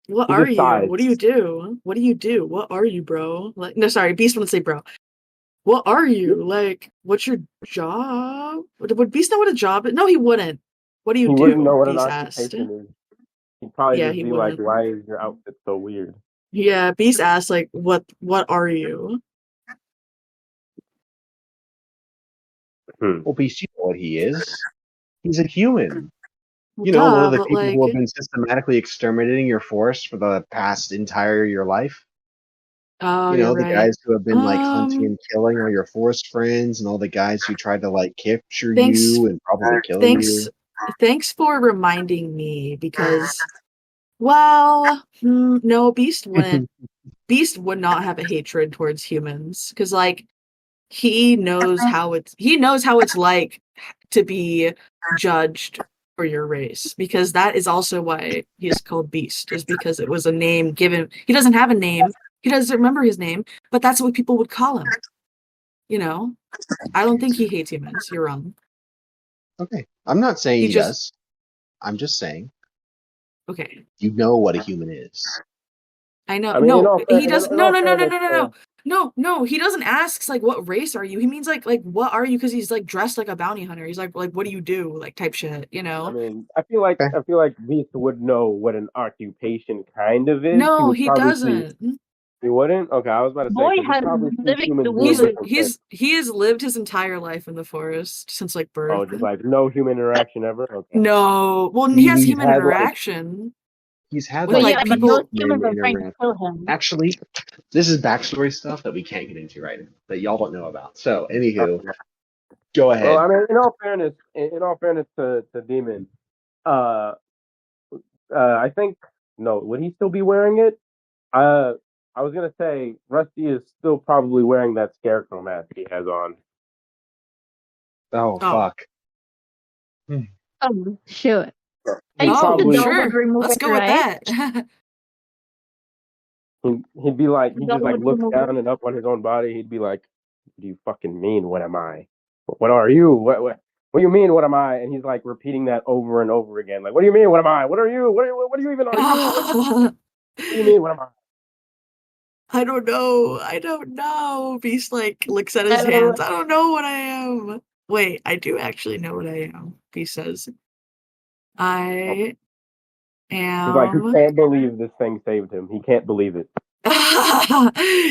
What He are you? decides. What do you do? What do you do? What are you, bro? Like, no, sorry, Beast wouldn't say bro. What are you? Like, what's your job? Would Beast know what a job is? No, he wouldn't. What do you He do? wouldn't know what an Beast asked. occupation is. He'd probably Yeah, just he be like, wouldn't. why is your outfit so weird? Yeah, Beast asked, like, what are you? Well, Beast, you know what he is. He's a human. Well, You know, one of the but people like, who have been systematically exterminating your forest for the past entire your life. oh, You know, you're the right. guys who have been like hunting and killing all your forest friends, and all the guys who tried to like capture Thanks- you and probably kill Thanks, you. thanks for reminding me because, well, no, Beast wouldn't. Beast would not have a hatred towards humans because, like, he knows how it's like to be judged for your race, because that is also why he is called Beast, is because it was a name given. He doesn't have a name. He doesn't remember his name, but that's what people would call him. You know, I don't think he hates humans. You're wrong. Okay, I'm not saying He he just- does. I'm just saying Okay, you know what a human is. I know. I mean, in all He does. in No, all no, no, no, no, fairness, no, no. No. He doesn't ask like what race are you. He means like what are you? Because he's like dressed like a bounty hunter. He's like what do you do? Like type shit. You know. I mean, I feel like Beast would know what an occupation kind of is. No, would he probably doesn't. He wouldn't. Okay, I was about to say. Boy 'cause he has probably sees living humans the doing He's wilderness. different things. he has lived his entire life in the forest since like birth. Oh, just like no human interaction ever. Okay. No, well, he has He's human had, like, interaction. He's had Well, like yeah, but those human humans are trying to interaction. kill him. Actually, this is backstory stuff that we can't get into right now that y'all don't know about. So, anywho, go ahead. Well, I mean, in all fairness to Demon, I think no. Would he still be wearing it? I was gonna say Rusty is still probably wearing that scarecrow mask he has on. Oh, fuck. Oh, sure. I He'd think probably- the doll would remove Let's it, go right? with that. He'd be like, he That just like would looks remove down and up on his own body. He'd be like, "What do you fucking mean? What am I? What are you? What do you mean? What am I?" And he's like repeating that over and over again. Like, "What do you mean? What am I? What are you? What do you even are you? What do you mean? What am I?" I don't know. Beast like looks at his hands. I don't know what I am. Wait, I do actually know what I am. Beast says, I He's like, he can't believe this thing saved him. He can't believe it.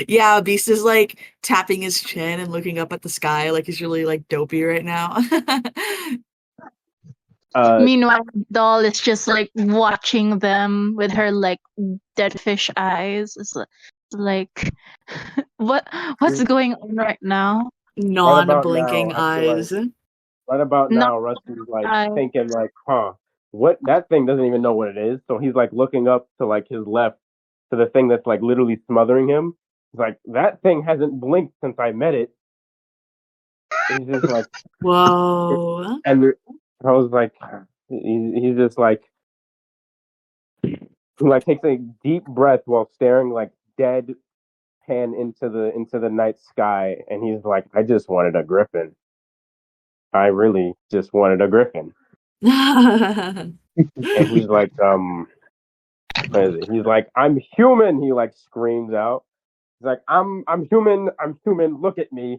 Yeah, Beast is like tapping his chin and looking up at the sky like he's really like dopey right now. Meanwhile, doll is just like watching them with her like dead fish eyes. It's like, what's going on right now? Non-blinking I feel like eyes. right about No, now, Rusty's like thinking like, what? That thing doesn't even know what it is. So he's like looking up to like his left to the thing that's like literally smothering him. He's like, that thing hasn't blinked since I met it. He's just like, Whoa. and I was like, he's just like, he like takes a deep breath while staring like dead pan into the night sky, and he's like, I just wanted a griffin. I really just wanted a griffin. And he's like, what is it? He's like, I'm human. He like screams out. He's like, I'm human. I'm human. Look at me.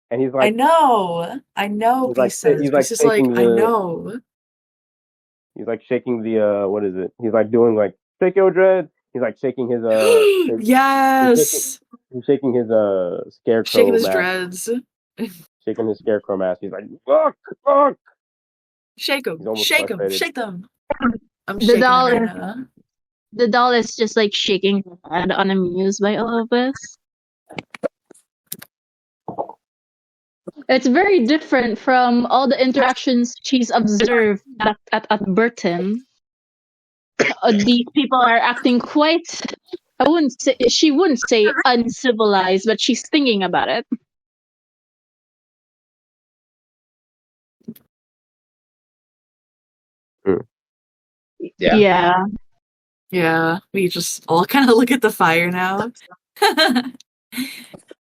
And he's like, I know, he's like, Beast says. he's like Beast is like, shaking I the, know. he's like shaking the, what is it? He's like doing like, shake your dread. He's like shaking his, Yes! he's shaking his, scarecrow Shaking his mask. dreads. Shaking his scarecrow mask. He's like, look. Shake He's them, almost shake them, frustrated. shake them. I'm The shaking them doll right is now. the doll is just like shaking her head, unamused by all of this. It's very different from all the interactions she's observed at Burton. These people are acting quite. I wouldn't say she wouldn't say uncivilized, but she's thinking about it. Yeah. Yeah, we just all kind of look at the fire now.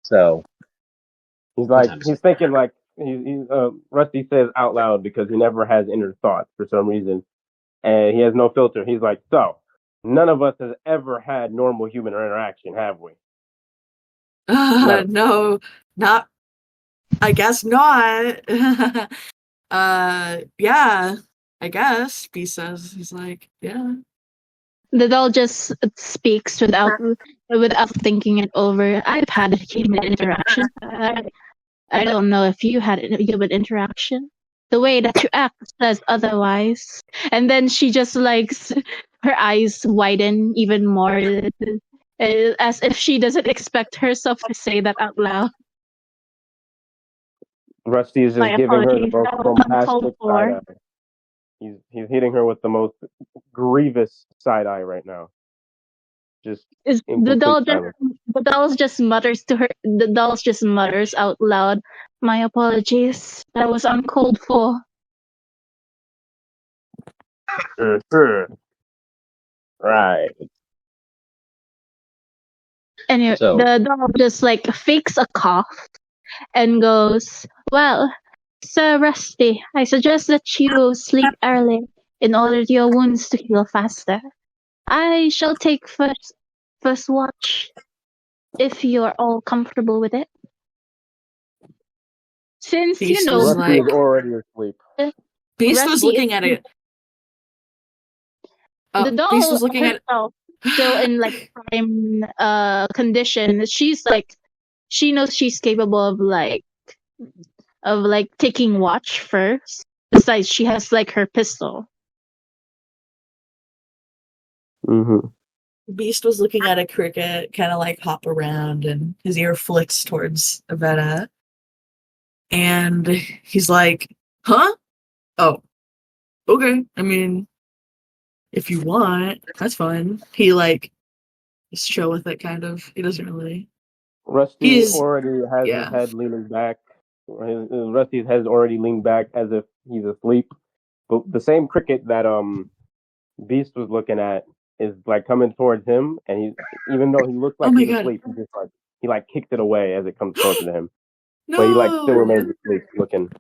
So He's like, he's thinking like, Rusty says out loud because he never has inner thoughts for some reason. And he has no filter. He's like, so, none of us has ever had normal human interaction, have we? No, not. I guess not. Yeah, I guess. B says he's like, yeah. The doll just speaks without thinking it over. I've had a human interaction. I don't know if you had a human interaction. The way that you act says otherwise. And then she just like her eyes widen even more, as if she doesn't expect herself to say that out loud. Rusty is just My giving her the apologies. most That was uncalled bombastic for. side eye. He's hitting her with the most grievous side eye right now. Just Is in the complete doll silence. the doll just mutters out loud, my apologies. That was uncalled for. Right. Anyway, So- the doll just like fakes a cough and goes, well, Sir Rusty, I suggest that you sleep early in order for your wounds to heal faster. I shall take first watch if you are all comfortable with it. Since Beast you know was Rusty like, is already asleep. Beast was Rusty looking is- at it. the doll Beast was looking at herself still in like prime condition. She's like, she knows she's capable of taking watch first. Besides, she has like her pistol. Mm-hmm. Beast was looking at a cricket kind of like hop around, and his ear flicks towards Avetta. And he's like, huh? Oh, okay. I mean, if you want, that's fine. He like is chill with it, kind of. He doesn't really. Rusty already has yeah. his head leaning back. Rusty's head is already leaned back as if he's asleep. But the same cricket that Beast was looking at is like coming towards him, and he, even though he looks like Oh my he's God. asleep, he like kicks it away as it comes closer to him. No. But he like still remains asleep, looking.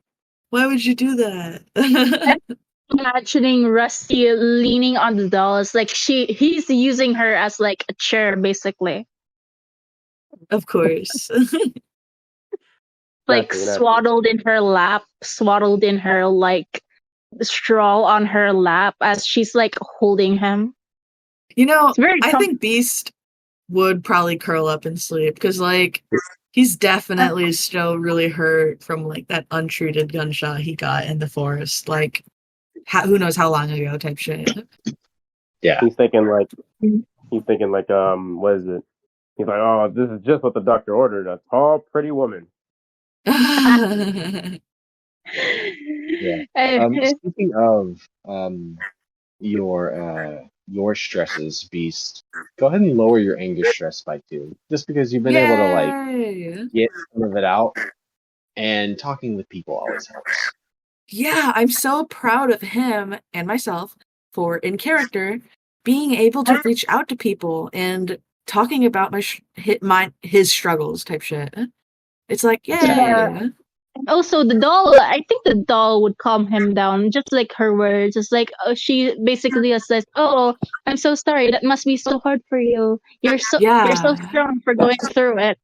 Why would you do that? Imagining Rusty leaning on the doll is like he's using her as like a chair, basically. Of course. Like Naturally. swaddled in her lap, swaddled in her like straw on her lap as she's like holding him. You know, It's very I think Beast would probably curl up and sleep because, like, he's definitely still really hurt from like that untreated gunshot he got in the forest. Like, who knows how long ago type shit. Yeah. He's thinking like, what is it? He's like, oh, this is just what the doctor ordered, a tall, pretty woman. Yeah. Speaking of your stresses, Beast, go ahead and lower your anger stress by 2, just because you've been able to like Yay! get some of it out, and talking with people always helps. Yeah, I'm so proud of him and myself for in character being able to reach out to people and talking about his struggles type shit. It's like, yay. Yeah. Also, the doll, I think the doll would calm him down, just like her words. It's like, she basically says, "Oh, I'm so sorry. That must be so hard for you. You're so Yeah. strong for going through it."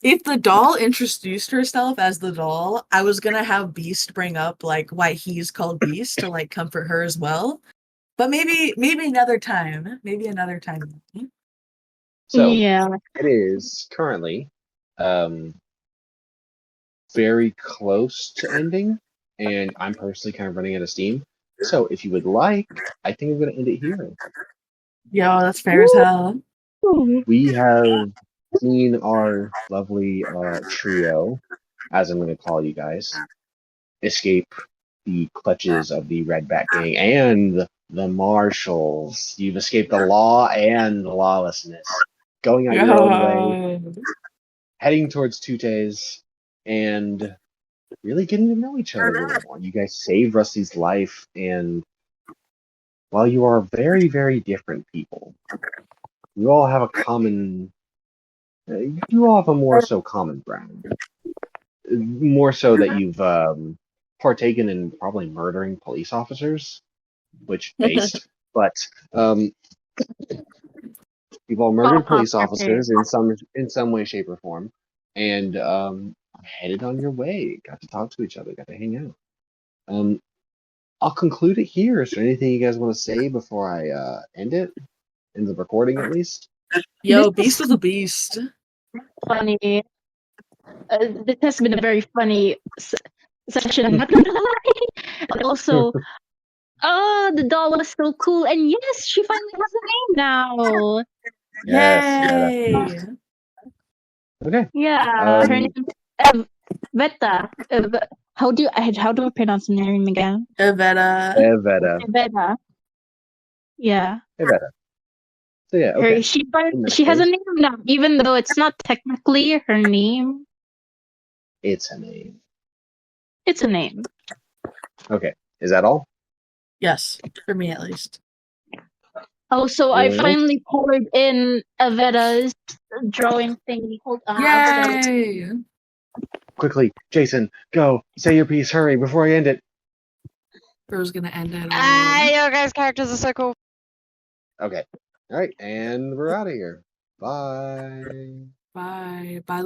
If the doll introduced herself as the doll, I was gonna have Beast bring up like why he's called Beast to like comfort her as well. But maybe another time. Maybe another time. So Yeah. it is currently very close to ending, and I'm personally kind of running out of steam. So if you would like, I think I'm going to end it here. Yo, that's fair as hell. We have seen our lovely trio, as I'm going to call you guys, escape the clutches of the Redback Gang and the Marshals. You've escaped the law and the lawlessness, going out your own way, heading towards Tute's, and really getting to know each other a little more. You guys saved Rusty's life, and while you are very, very different people, you all have a common. You all have a more so common ground. More so that you've partaken in probably murdering police officers, which based, but you've all murdered police officers in some way, shape, or form, and headed on your way. Got to talk to each other. Got to hang out. I'll conclude it here. Is there anything you guys want to say before I end it? End the recording, at least? Yo, Beast was a beast. Funny. This has been a very funny session. I'm not gonna lie. And also, the doll was so cool. And yes, she finally has a name now. Yes. Yay! Okay. Yeah, her name Veta. How do I pronounce her name again? Evetta. Veta. Yeah. Evetta. So yeah, okay. She has a name now, even though it's not technically her name. It's a name. It's a name. Okay. Is that all? Yes, for me at least. Also, I finally poured in Avetta's drawing thingy. Hold on. Yay! Quickly, Jason, go. Say your piece. Hurry, before I end it. Bro's gonna end it. Yo, guys, characters are so cool. Okay. All right, and we're out of here. Bye. Bye. Bye.